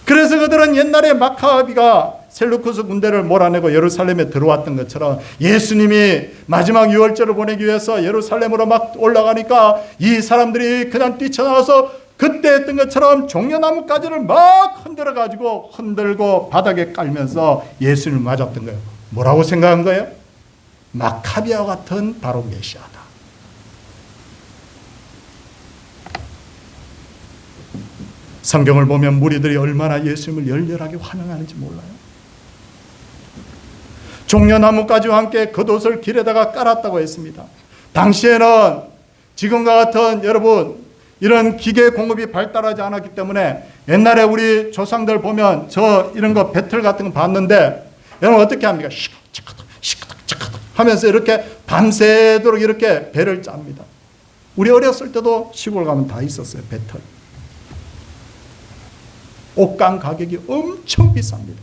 그래서 그들은 옛날에 마카비가 셀루쿠스 군대를 몰아내고 예루살렘에 들어왔던 것처럼, 예수님이 마지막 유월절을 보내기 위해서 예루살렘으로 막 올라가니까 이 사람들이 그냥 뛰쳐나와서 그때 했던 것처럼 종려나무가지를 막 흔들고 바닥에 깔면서 예수님을 맞았던 거예요. 뭐라고 생각한 거예요? 마카비아와 같은 바로 메시아다. 성경을 보면 무리들이 얼마나 예수님을 열렬하게 환영하는지 몰라요. 종려나무까지와 함께 겉옷을 길에다가 깔았다고 했습니다. 당시에는 지금과 같은 여러분 이런 기계 공급이 발달하지 않았기 때문에 옛날에 우리 조상들 보면 저 이런 거 배틀 같은 거 봤는데 여러분 어떻게 합니까? 시끄덕 하면서 이렇게 밤새도록 이렇게 배를 짭니다. 우리 어렸을 때도 시골 가면 다 있었어요. 배틀. 옷감 가격이 엄청 비쌉니다.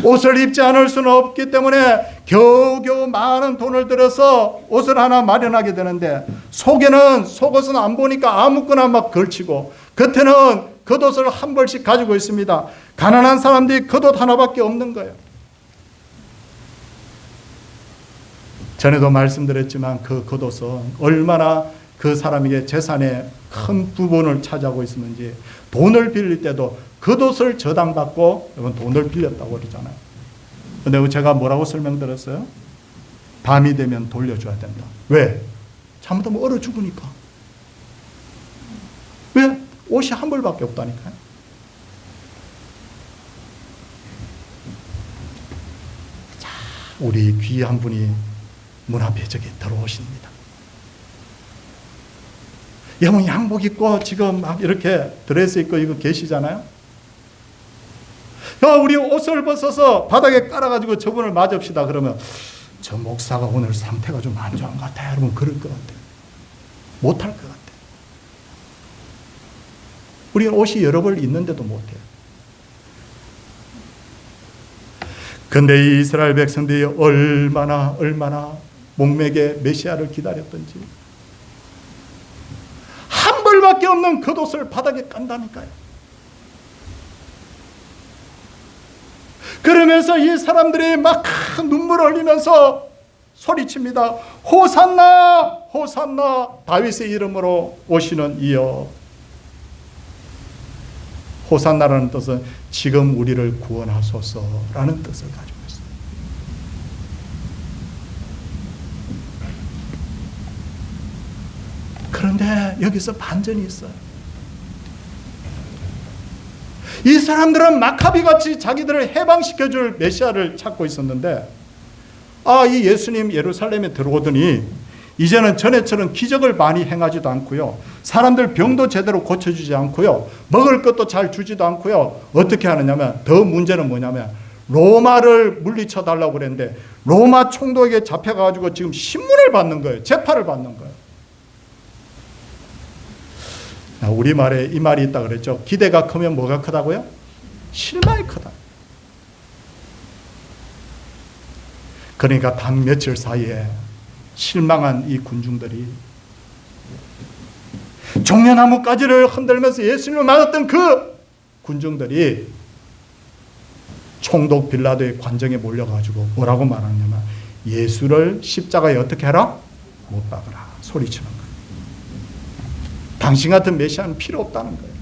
옷을 입지 않을 수는 없기 때문에 겨우겨우 많은 돈을 들여서 옷을 하나 마련하게 되는데 속옷은 안 보니까 아무거나 막 걸치고 겉에는 겉옷을 한 벌씩 가지고 있습니다. 가난한 사람들이 겉옷 하나밖에 없는 거예요. 전에도 말씀드렸지만 그 겉옷은 얼마나 그 사람에게 재산의 큰 부분을 차지하고 있었는지 돈을 빌릴 때도 겉옷을 저당받고 여러분 돈을 빌렸다고 그러잖아요. 근데 제가 뭐라고 설명드렸어요? 밤이 되면 돌려줘야 된다. 왜? 잘못하면 얼어 죽으니까. 왜? 옷이 한 벌밖에 없다니까요. 자, 우리 귀한 분이 문 앞에 저기 들어오십니다. 여러분 양복 입고 지금 막 이렇게 드레스 입고 이거 계시잖아요. 우리 옷을 벗어서 바닥에 깔아가지고 저분을 맞읍시다 그러면 저 목사가 오늘 상태가 좀 안 좋은 것 같아요. 여러분 그럴 것 같아요. 못할 것 같아요. 우리는 옷이 여러 벌 있는데도 못해요. 근데 이 이스라엘 백성들이 얼마나 목매게 메시아를 기다렸던지 한 벌밖에 없는 겉옷을 바닥에 깐다니까요. 그러면서 이 사람들이 막 눈물을 흘리면서 소리칩니다. 호산나 호산나 다윗의 이름으로 오시는 이여. 호산나라는 뜻은 지금 우리를 구원하소서라는 뜻을 가지고 있어요. 그런데 여기서 반전이 있어요. 이 사람들은 마카비같이 자기들을 해방시켜줄 메시아를 찾고 있었는데 이 예수님 예루살렘에 들어오더니 이제는 전에처럼 기적을 많이 행하지도 않고요. 사람들 병도 제대로 고쳐주지 않고요. 먹을 것도 잘 주지도 않고요. 어떻게 하느냐면 더 문제는 뭐냐면 로마를 물리쳐 달라고 그랬는데 로마 총독에게 잡혀가지고 지금 신문을 받는 거예요. 재판을 받는 거예요. 우리말에 이 말이 있다 그랬죠. 기대가 크면 뭐가 크다고요? 실망이 크다. 그러니까 단 며칠 사이에 실망한 이 군중들이 종려나무 가지를 흔들면서 예수님을 맞았던 그 군중들이 총독 빌라도의 관정에 몰려가지고 뭐라고 말하냐면 예수를 십자가에 어떻게 해라? 못 박으라 소리치는 거예요. 당신 같은 메시아는 필요 없다는 거예요.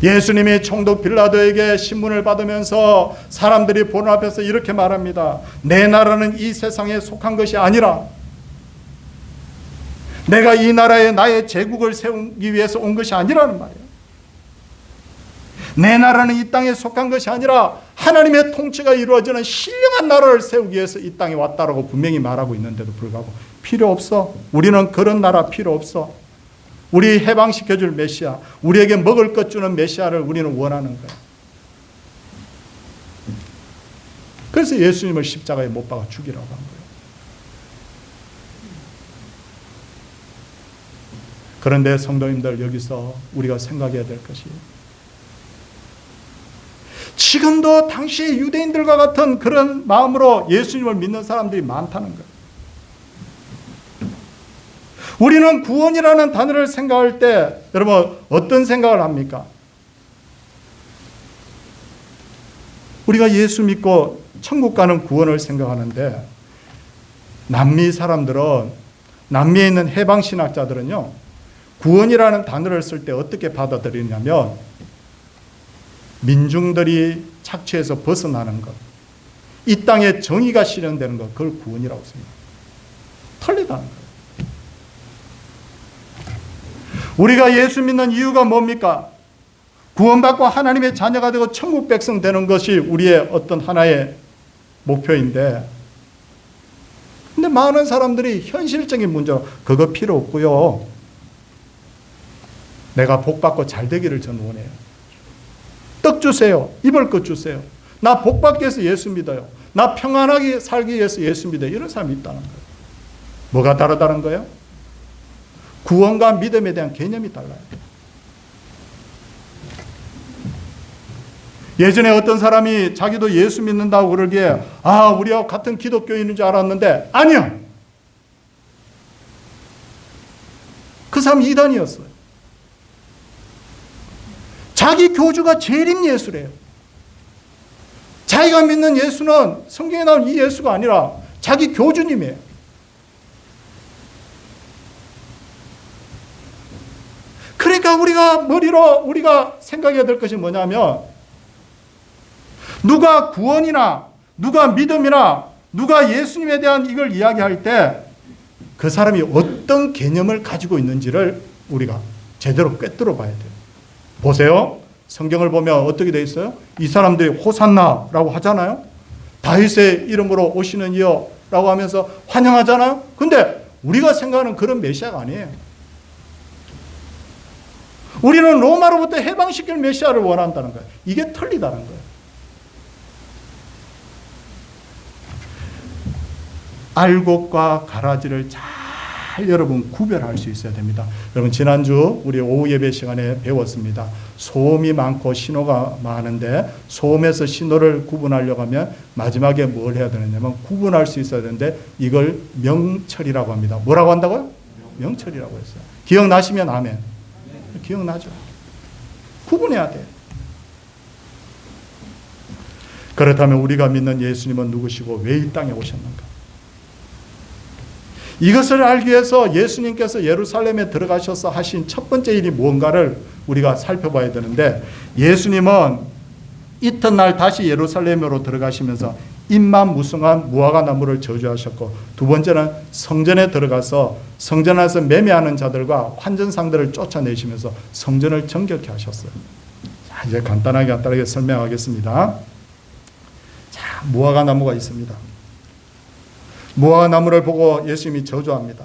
예수님이 총독 빌라도에게 신문을 받으면서 사람들이 보는 앞에서 이렇게 말합니다. 내 나라는 이 세상에 속한 것이 아니라 내가 이 나라에 나의 제국을 세우기 위해서 온 것이 아니라는 말이에요. 내 나라는 이 땅에 속한 것이 아니라 하나님의 통치가 이루어지는 신령한 나라를 세우기 위해서 이 땅에 왔다라고 분명히 말하고 있는데도 불구하고 필요 없어. 우리는 그런 나라 필요 없어. 우리 해방시켜줄 메시아, 우리에게 먹을 것 주는 메시아를 우리는 원하는 거야. 그래서 예수님을 십자가에 못 박아 죽이라고 한 거예요. 그런데 성도님들 여기서 우리가 생각해야 될 것이 지금도 당시 유대인들과 같은 그런 마음으로 예수님을 믿는 사람들이 많다는 거예요. 우리는 구원이라는 단어를 생각할 때 여러분 어떤 생각을 합니까? 우리가 예수 믿고 천국 가는 구원을 생각하는데 남미 사람들은 남미에 있는 해방신학자들은요 구원이라는 단어를 쓸 때 어떻게 받아들이냐면 민중들이 착취해서 벗어나는 것, 이 땅에 정의가 실현되는 것, 그걸 구원이라고 씁니다. 틀리다는 거예요. 우리가 예수 믿는 이유가 뭡니까? 구원받고 하나님의 자녀가 되고 천국 백성 되는 것이 우리의 어떤 하나의 목표인데, 근데 많은 사람들이 현실적인 문제로 그거 필요 없고요, 내가 복받고 잘 되기를 저는 원해요. 떡 주세요. 입을 것 주세요. 나 복받기 위해서 예수 믿어요. 나 평안하게 살기 위해서 예수 믿어요. 이런 사람이 있다는 거예요. 뭐가 다르다는 거예요? 구원과 믿음에 대한 개념이 달라요. 예전에 어떤 사람이 자기도 예수 믿는다고 그러기에 우리하고 같은 기독교인인 줄 알았는데 아니요. 그 사람 이단이었어요. 자기 교주가 재림 예수래요. 자기가 믿는 예수는 성경에 나온 이 예수가 아니라 자기 교주님이에요. 그러니까 우리가 생각해야 될 것이 뭐냐면, 누가 구원이나 누가 믿음이나 누가 예수님에 대한 이걸 이야기할 때 그 사람이 어떤 개념을 가지고 있는지를 우리가 제대로 꿰뚫어 봐야 돼요. 보세요. 성경을 보면 어떻게 돼 있어요? 이 사람들이 호산나라고 하잖아요. 다윗의 이름으로 오시는 이여 라고 하면서 환영하잖아요. 근데 우리가 생각하는 그런 메시아가 아니에요. 우리는 로마로부터 해방시킬 메시아를 원한다는 거예요. 이게 틀리다는 거예요. 알곡과 가라지를 잘 여러분 구별할 수 있어야 됩니다. 여러분 지난주 우리 오후 예배 시간에 배웠습니다. 소음이 많고 신호가 많은데 소음에서 신호를 구분하려고 하면 마지막에 뭘 해야 되느냐면 구분할 수 있어야 되는데 이걸 명철이라고 합니다. 뭐라고 한다고요? 명철이라고 했어요. 기억나시면 아멘. 기억나죠? 구분해야 돼요. 그렇다면 우리가 믿는 예수님은 누구시고 왜 이 땅에 오셨는가? 이것을 알기 위해서 예수님께서 예루살렘에 들어가셔서 하신 첫 번째 일이 무언가를 우리가 살펴봐야 되는데, 예수님은 이튿날 다시 예루살렘으로 들어가시면서 잎만 무성한 무화과 나무를 저주하셨고, 두 번째는 성전에 들어가서 성전에서 매매하는 자들과 환전상들을 쫓아내시면서 성전을 정결케 하셨어요. 자, 이제 간단하게 설명하겠습니다. 자, 무화과 나무가 있습니다. 무화과 나무를 보고 예수님이 저주합니다.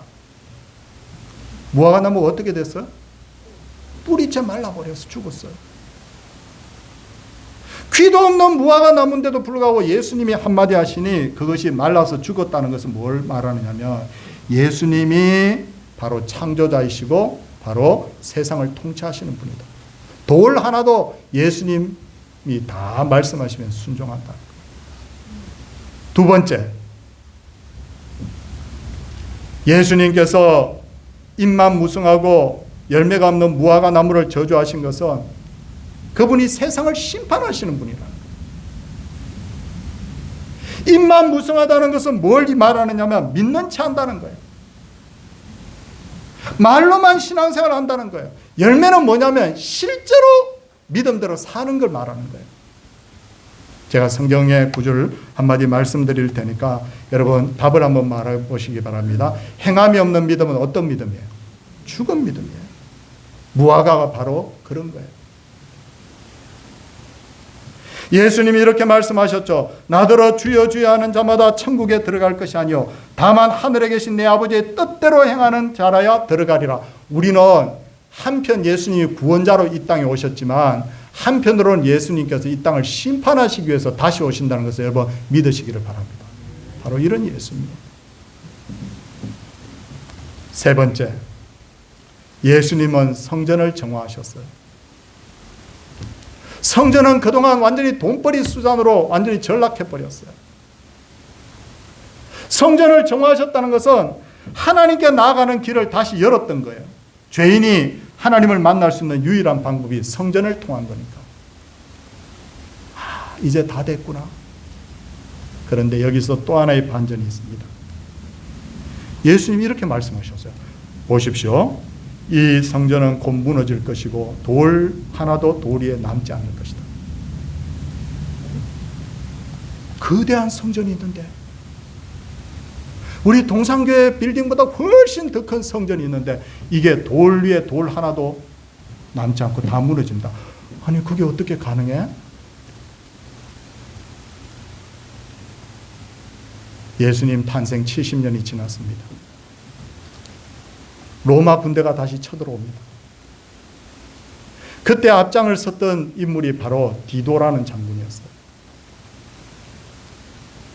무화과 나무가 어떻게 됐어요? 뿌리째 말라버려서 죽었어요. 귀도 없는 무화과 나무인데도 불구하고 예수님이 한마디 하시니 그것이 말라서 죽었다는 것은 뭘 말하느냐면, 예수님이 바로 창조자이시고 바로 세상을 통치하시는 분이다. 돌 하나도 예수님이 다 말씀하시면 순종한다. 두 번째, 예수님께서 잎만 무성하고 열매가 없는 무화과 나무를 저주하신 것은 그분이 세상을 심판하시는 분이라. 잎만 무성하다는 것은 뭘 말하느냐면 믿는 체 한다는 거예요. 말로만 신앙생활을 한다는 거예요. 열매는 뭐냐면 실제로 믿음대로 사는 걸 말하는 거예요. 제가 성경의 구절을 한마디 말씀드릴 테니까 여러분 답을 한번 말해 보시기 바랍니다. 행함이 없는 믿음은 어떤 믿음이에요? 죽은 믿음이에요. 무화과가 바로 그런 거예요. 예수님이 이렇게 말씀하셨죠. 나더러 주여 주여 하는 자마다 천국에 들어갈 것이 아니요 다만 하늘에 계신 내 아버지의 뜻대로 행하는 자라야 들어가리라. 우리는 한편 예수님이 구원자로 이 땅에 오셨지만 한편으로는 예수님께서 이 땅을 심판하시기 위해서 다시 오신다는 것을 여러분 믿으시기를 바랍니다. 바로 이런 예수입니다. 세 번째, 예수님은 성전을 정화하셨어요. 성전은 그동안 완전히 돈벌이 수단으로 완전히 전락해버렸어요. 성전을 정화하셨다는 것은 하나님께 나아가는 길을 다시 열었던 거예요. 죄인이 하나님을 만날 수 있는 유일한 방법이 성전을 통한 거니까. 이제 다 됐구나. 그런데 여기서 또 하나의 반전이 있습니다. 예수님이 이렇게 말씀하셨어요. 보십시오. 이 성전은 곧 무너질 것이고 돌 하나도 돌 위에 남지 않을 것이다. 거대한 성전이 있는데 우리 동산교회 빌딩보다 훨씬 더 큰 성전이 있는데 이게 돌 위에 돌 하나도 남지 않고 다 무너진다. 아니 그게 어떻게 가능해? 예수님 탄생 70년이 지났습니다. 로마 군대가 다시 쳐들어옵니다. 그때 앞장을 섰던 인물이 바로 디도라는 장군이었어요.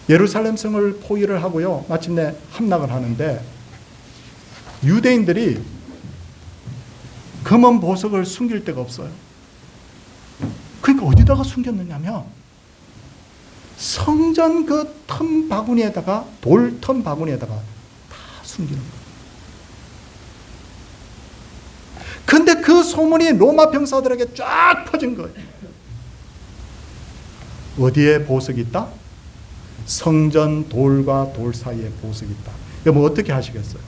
예루살렘 성을 포위를 하고요, 마침내 함락을 하는데 유대인들이 금은 보석을 숨길 데가 없어요. 그러니까 어디다가 숨겼느냐면 성전 그 텀 바구니에다가, 돌 텀 바구니에다가 다 숨기는 거예요. 근데 그 소문이 로마 병사들에게 쫙 퍼진 거예요. 어디에 보석이 있다? 성전 돌과 돌 사이에 보석이 있다. 그럼 어떻게 하시겠어요?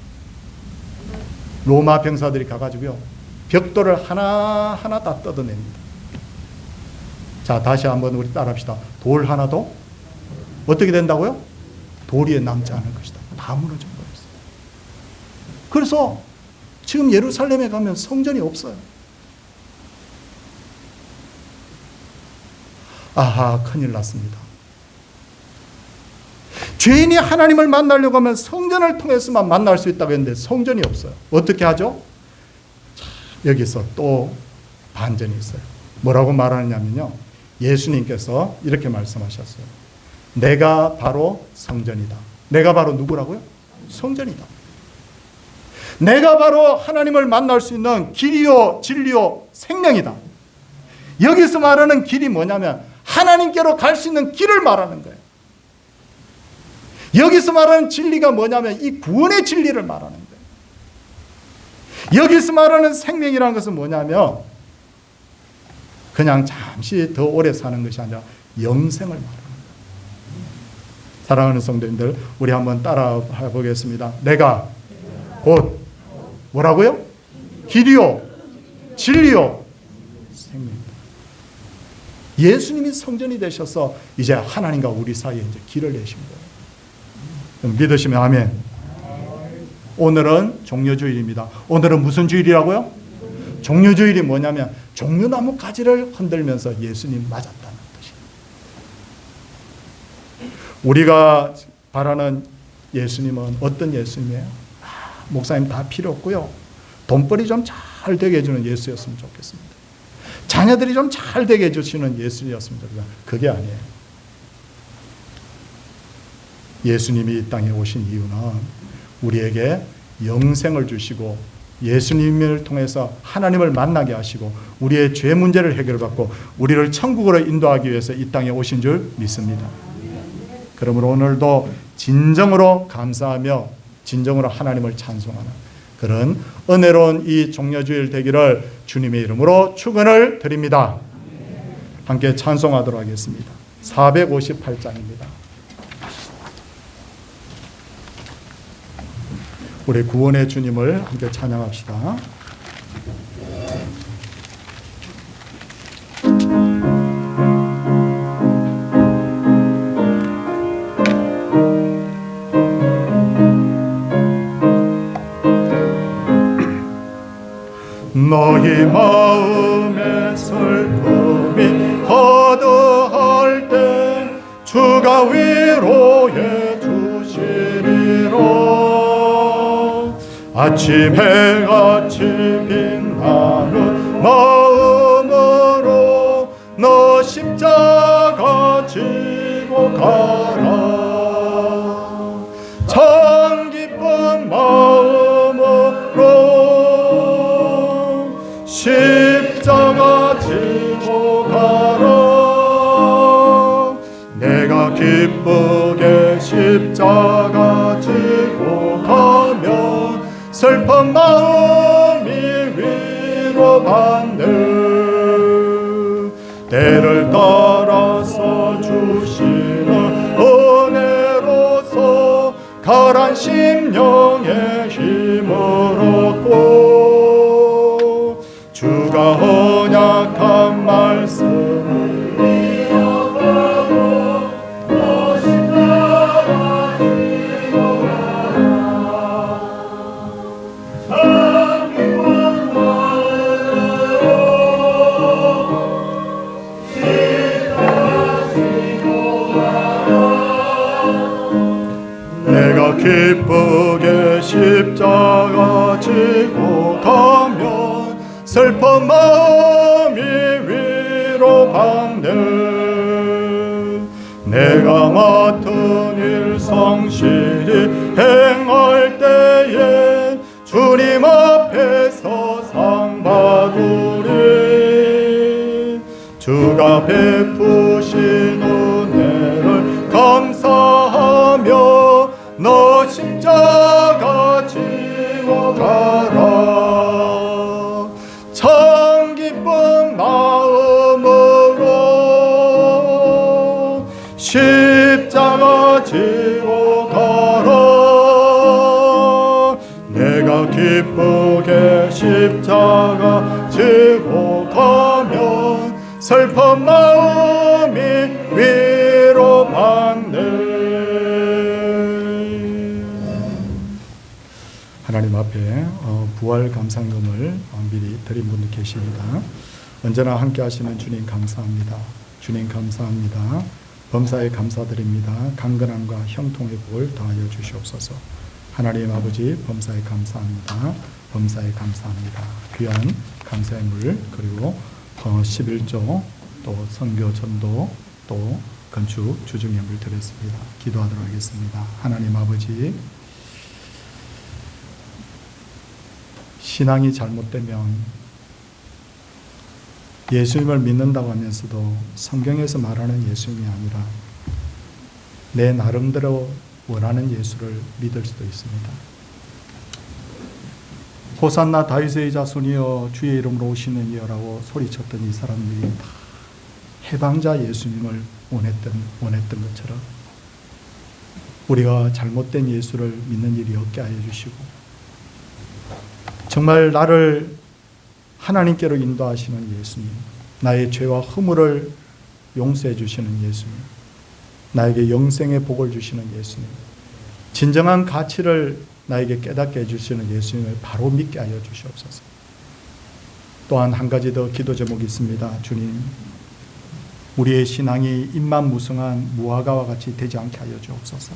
로마 병사들이 가가지고요, 벽돌을 하나하나 다 뜯어냅니다. 자, 다시 한번 우리 따라합시다. 돌 하나도 어떻게 된다고요? 돌 위에 남지 않을 것이다. 다 무너져 버렸어요. 그래서 지금 예루살렘에 가면 성전이 없어요. 아하, 큰일 났습니다. 죄인이 하나님을 만나려고 하면 성전을 통해서만 만날 수 있다고 했는데 성전이 없어요. 어떻게 하죠? 자, 여기서 또 반전이 있어요. 뭐라고 말하느냐면요, 예수님께서 이렇게 말씀하셨어요. 내가 바로 성전이다. 내가 바로 누구라고요? 성전이다. 내가 바로 하나님을 만날 수 있는 길이요 진리요 생명이다. 여기서 말하는 길이 뭐냐면 하나님께로 갈 수 있는 길을 말하는 거예요. 여기서 말하는 진리가 뭐냐면 이 구원의 진리를 말하는 거예요. 여기서 말하는 생명이라는 것은 뭐냐면 그냥 잠시 더 오래 사는 것이 아니라 영생을 말하는 거예요. 사랑하는 성도님들, 우리 한번 따라 해보겠습니다. 내가 곧 뭐라고요? 길이요 진리요 생명이다. 예수님이 성전이 되셔서 이제 하나님과 우리 사이에 이제 길을 내신 거예요. 믿으시면 아멘. 오늘은 종려주일입니다. 오늘은 무슨 주일이라고요? 종려주일이 뭐냐면 종려나무 가지를 흔들면서 예수님 맞았다는 뜻이에요. 우리가 바라는 예수님은 어떤 예수님이에요? 목사님 다 필요 없고요, 돈벌이 좀 잘 되게 해주는 예수였으면 좋겠습니다. 자녀들이 좀 잘 되게 해주시는 예수님이었습니다. 그게 아니에요. 예수님이 이 땅에 오신 이유는 우리에게 영생을 주시고 예수님을 통해서 하나님을 만나게 하시고 우리의 죄 문제를 해결받고 우리를 천국으로 인도하기 위해서 이 땅에 오신 줄 믿습니다. 그러므로 오늘도 진정으로 감사하며 진정으로 하나님을 찬송하는 그런 은혜로운 이 종려주일 되기를 주님의 이름으로 축원을 드립니다. 함께 찬송하도록 하겠습니다. 458장입니다. 우리 구원의 주님을 함께 찬양합시다. 너희 마음의 슬픔이 거두할 때 주가 위로해 주시리라. 아침 해같이 빛나는 마음으로 너 십자가 지고 가라. 참 기쁜 마음으로 십자가 지고 가라. 내가 기쁘게 십자가 지고 가면 슬픈 마음이 위로받네. 때를 따라서 주시는 은혜로서 가란 심령의 힘을 얻고 주가 언약한 말씀을 이어가고 너 십자가 지고 가라. 내가 기쁘게 십자가 지고 가면 슬픈 마음이 위로받네. 내가 맡은 일 성실히 행할 때에 주님 앞에서 상 받으리. 주가 베푸신 은혜를 감사하며 너 십자가 지고 가라. 참 기쁜 마음으로 십자가 지고 가라. 내가 기쁘게 십자가 지고 가면 슬픈 마음이 위로받네. 하나님 앞에 부활 감상금을 미리 드린 분들 계십니다. 언제나 함께 하시는 주님 감사합니다. 주님 감사합니다. 범사에 감사드립니다. 강건함과 형통의 복을 더하여 주시옵소서. 하나님 아버지, 범사에 감사합니다. 범사에 감사합니다. 귀한 감사의 물, 그리고 11조, 또 선교 전도, 또 건축 주중예물 드렸습니다. 기도하도록 하겠습니다. 하나님 아버지, 신앙이 잘못되면 예수님을 믿는다고 하면서도 성경에서 말하는 예수님이 아니라 내 나름대로 원하는 예수를 믿을 수도 있습니다. 호산나 다윗의 자손이여 주의 이름으로 오시는 이여라고 소리쳤던 이 사람들이 다 해방자 예수님을 원했던 것처럼 우리가 잘못된 예수를 믿는 일이 없게 하여 주시고, 정말 나를 하나님께로 인도하시는 예수님, 나의 죄와 허물을 용서해 주시는 예수님, 나에게 영생의 복을 주시는 예수님, 진정한 가치를 나에게 깨닫게 해주시는 예수님을 바로 믿게 하여 주시옵소서. 또한 한 가지 더 기도 제목이 있습니다. 주님, 우리의 신앙이 입만무성한 무화과와 같이 되지 않게 하여 주옵소서.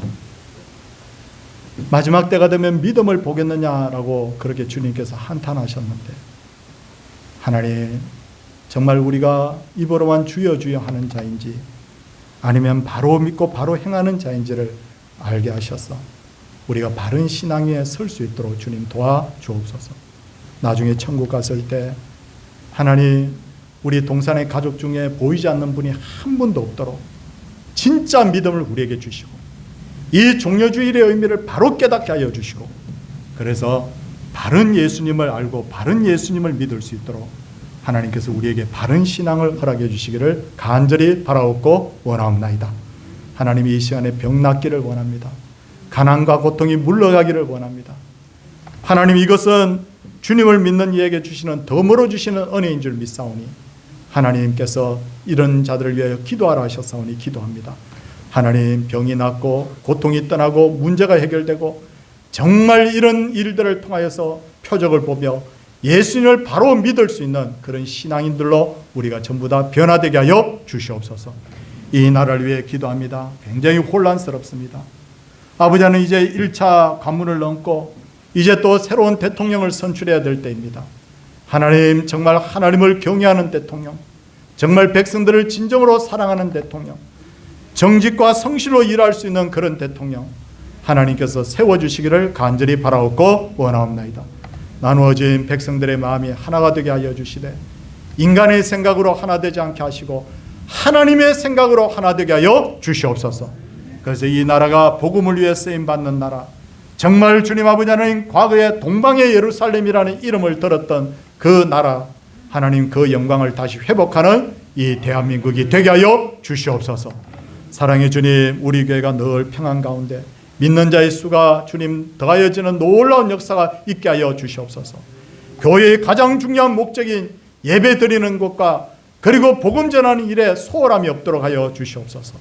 마지막 때가 되면 믿음을 보겠느냐라고 그렇게 주님께서 한탄하셨는데, 하나님, 정말 우리가 입으로만 주여 주여 하는 자인지 아니면 바로 믿고 바로 행하는 자인지를 알게 하셔서 우리가 바른 신앙 위에 설 수 있도록 주님 도와주옵소서. 나중에 천국 갔을 때 하나님, 우리 동산의 가족 중에 보이지 않는 분이 한 분도 없도록 진짜 믿음을 우리에게 주시고, 이 종려주일의 의미를 바로 깨닫게 하여 주시고, 그래서 바른 예수님을 알고 바른 예수님을 믿을 수 있도록 하나님께서 우리에게 바른 신앙을 허락해 주시기를 간절히 바라옵고 원하옵나이다. 하나님이 이 시간에 병 낫기를 원합니다. 가난과 고통이 물러가기를 원합니다. 하나님, 이것은 주님을 믿는 이에게 주시는, 덤으로 주시는 은혜인 줄 믿사오니 하나님께서 이런 자들을 위하여 기도하라 하셨사오니 기도합니다. 하나님, 병이 낫고 고통이 떠나고 문제가 해결되고 정말 이런 일들을 통하여서 표적을 보며 예수님을 바로 믿을 수 있는 그런 신앙인들로 우리가 전부 다 변화되게 하여 주시옵소서. 이 나라를 위해 기도합니다. 굉장히 혼란스럽습니다. 아버지는 이제 1차 관문을 넘고 이제 또 새로운 대통령을 선출해야 될 때입니다. 하나님, 정말 하나님을 경외하는 대통령, 정말 백성들을 진정으로 사랑하는 대통령, 정직과 성실로 일할 수 있는 그런 대통령 하나님께서 세워주시기를 간절히 바라옵고 원하옵나이다. 나누어진 백성들의 마음이 하나가 되게 하여 주시되, 인간의 생각으로 하나 되지 않게 하시고 하나님의 생각으로 하나 되게 하여 주시옵소서. 그래서 이 나라가 복음을 위해 쓰임받는 나라, 정말 주님 아버지 하나님, 과거에 동방의 예루살렘이라는 이름을 들었던 그 나라, 하나님 그 영광을 다시 회복하는 이 대한민국이 되게 하여 주시옵소서. 사랑의 주님, 우리 교회가 늘 평안 가운데 믿는 자의 수가 주님 더하여지는 놀라운 역사가 있게 하여 주시옵소서. 교회의 가장 중요한 목적인 예배 드리는 것과 그리고 복음 전하는 일에 소홀함이 없도록 하여 주시옵소서.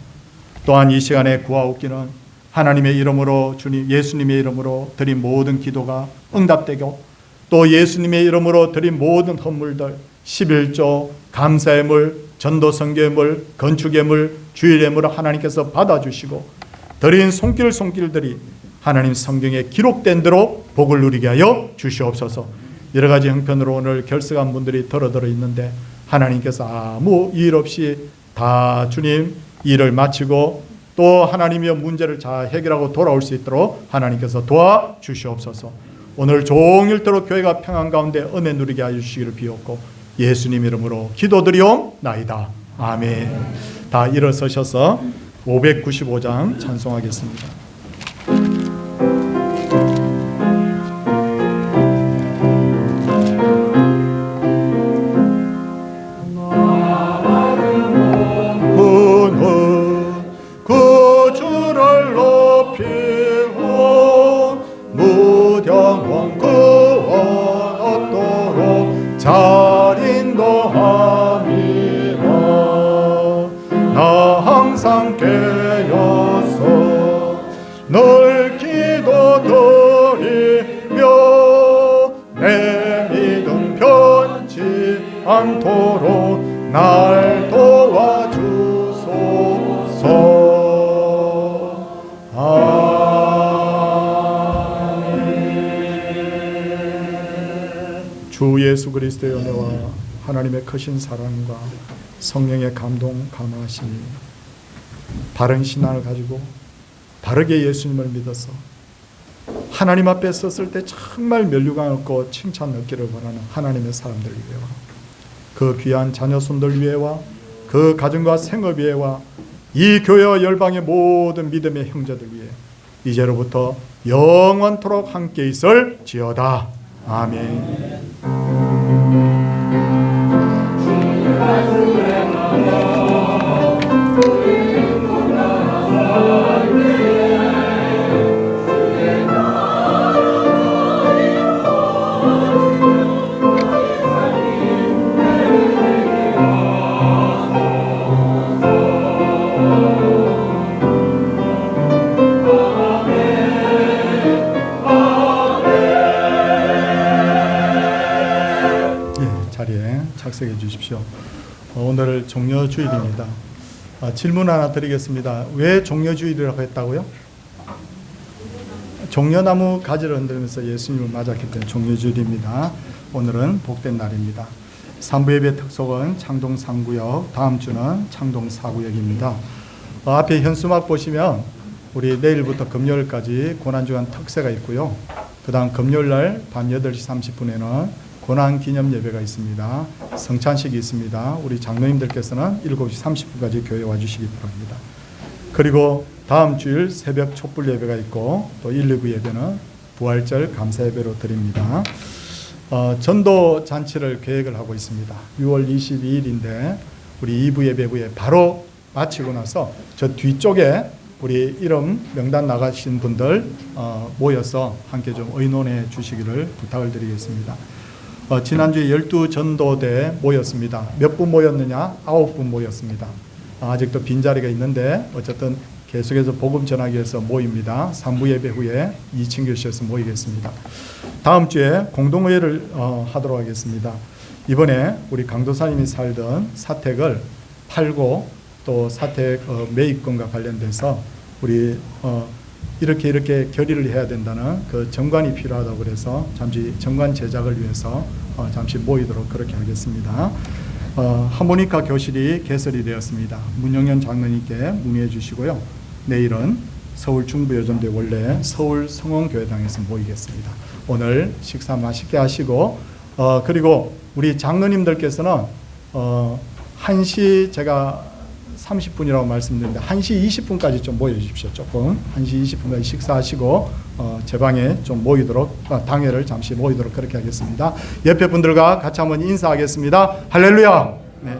또한 이 시간에 구하옵기는 하나님의 이름으로, 주님 예수님의 이름으로 드린 모든 기도가 응답되고, 또 예수님의 이름으로 드린 모든 헌물들, 11조, 감사의 물, 전도 선교의 물, 건축의 물, 주일의 물을 하나님께서 받아주시고, 드린 손길들이 하나님 성경에 기록된 대로 복을 누리게 하여 주시옵소서. 여러 가지 형편으로 오늘 결석한 분들이 더러 있는데 하나님께서 아무 일 없이 다 주님 일을 마치고 또 하나님의 문제를 잘 해결하고 돌아올 수 있도록 하나님께서 도와주시옵소서. 오늘 종일토록 교회가 평안 가운데 은혜 누리게 하여 주시기를 비옵고 예수님 이름으로 기도드리옵나이다. 아멘. 다 일어서셔서 595장 찬송하겠습니다. 구주를 높이고 무정원 그와 같도록 잘 인도함이라. 나 항상 깨어서 늘 기도드리며 내 믿음 변치 않도록 날 도와주소서. 주 예수 그리스도의 은혜와 하나님의 크신 사랑과 성령의 감동 감화하심이 바른 신앙을 가지고 바르게 예수님을 믿어서 하나님 앞에 섰을 때 정말 면류관 얻고 칭찬 얻기를 원하는 하나님의 사람들 위해와 그 귀한 자녀손들 위해와 그 가정과 생업 위해와 이 교회와 열방의 모든 믿음의 형제들 위해 이제로부터 영원토록 함께 있을지어다. 아멘. 착석해 주십시오. 오늘 종려주일입니다. 질문 하나 드리겠습니다. 왜 종려주일이라고 했다고요? 종려나무 가지를 흔들면서 예수님을 맞았기 때문에 종려주일입니다. 오늘은 복된 날입니다. 3부 예배 특속은 창동 3구역, 다음 주는 창동 4구역입니다. 앞에 현수막 보시면 우리 내일부터 금요일까지 고난주간 특세가 있고요. 그 다음 금요일날 밤 8시 30분에는 고난 기념 예배가 있습니다. 성찬식이 있습니다. 우리 장로님들께서는 7시 30분까지 교회 와주시기 바랍니다. 그리고 다음 주일 새벽 촛불 예배가 있고 또 119 예배는 부활절 감사 예배로 드립니다. 전도 잔치를 계획을 하고 있습니다. 6월 22일인데 우리 2부 예배 후에 바로 마치고 나서 저 뒤쪽에 우리 이름 명단 나가신 분들 모여서 함께 좀 의논해 주시기를 부탁을 드리겠습니다. 지난주에 12전도대 모였습니다. 몇 분 모였느냐? 9분 모였습니다. 아직도 빈자리가 있는데 어쨌든 계속해서 복음 전하기 위해서 모입니다. 3부 예배 후에 2층 교실에서 모이겠습니다. 다음 주에 공동회의를 하도록 하겠습니다. 이번에 우리 강도사님이 살던 사택을 팔고 또 사택 매입금과 관련돼서 우리 이렇게 결의를 해야 된다는 그 정관이 필요하다고 그래서 잠시 정관 제작을 위해서 잠시 모이도록 그렇게 하겠습니다. 하모니카 교실이 개설이 되었습니다. 문영현 장로님께 문의해 주시고요. 내일은 서울 중부여전대 원래 서울 성원교회당에서 모이겠습니다. 오늘 식사 맛있게 하시고 그리고 우리 장로님들께서는 1시 제가 30분이라고 말씀드렸는데 1시 20분까지 좀 모여주십시오. 조금 1시 20분까지 식사하시고 제 방에 좀 모이도록 당회를 잠시 모이도록 그렇게 하겠습니다. 옆에 분들과 같이 한번 인사하겠습니다. 할렐루야. 네.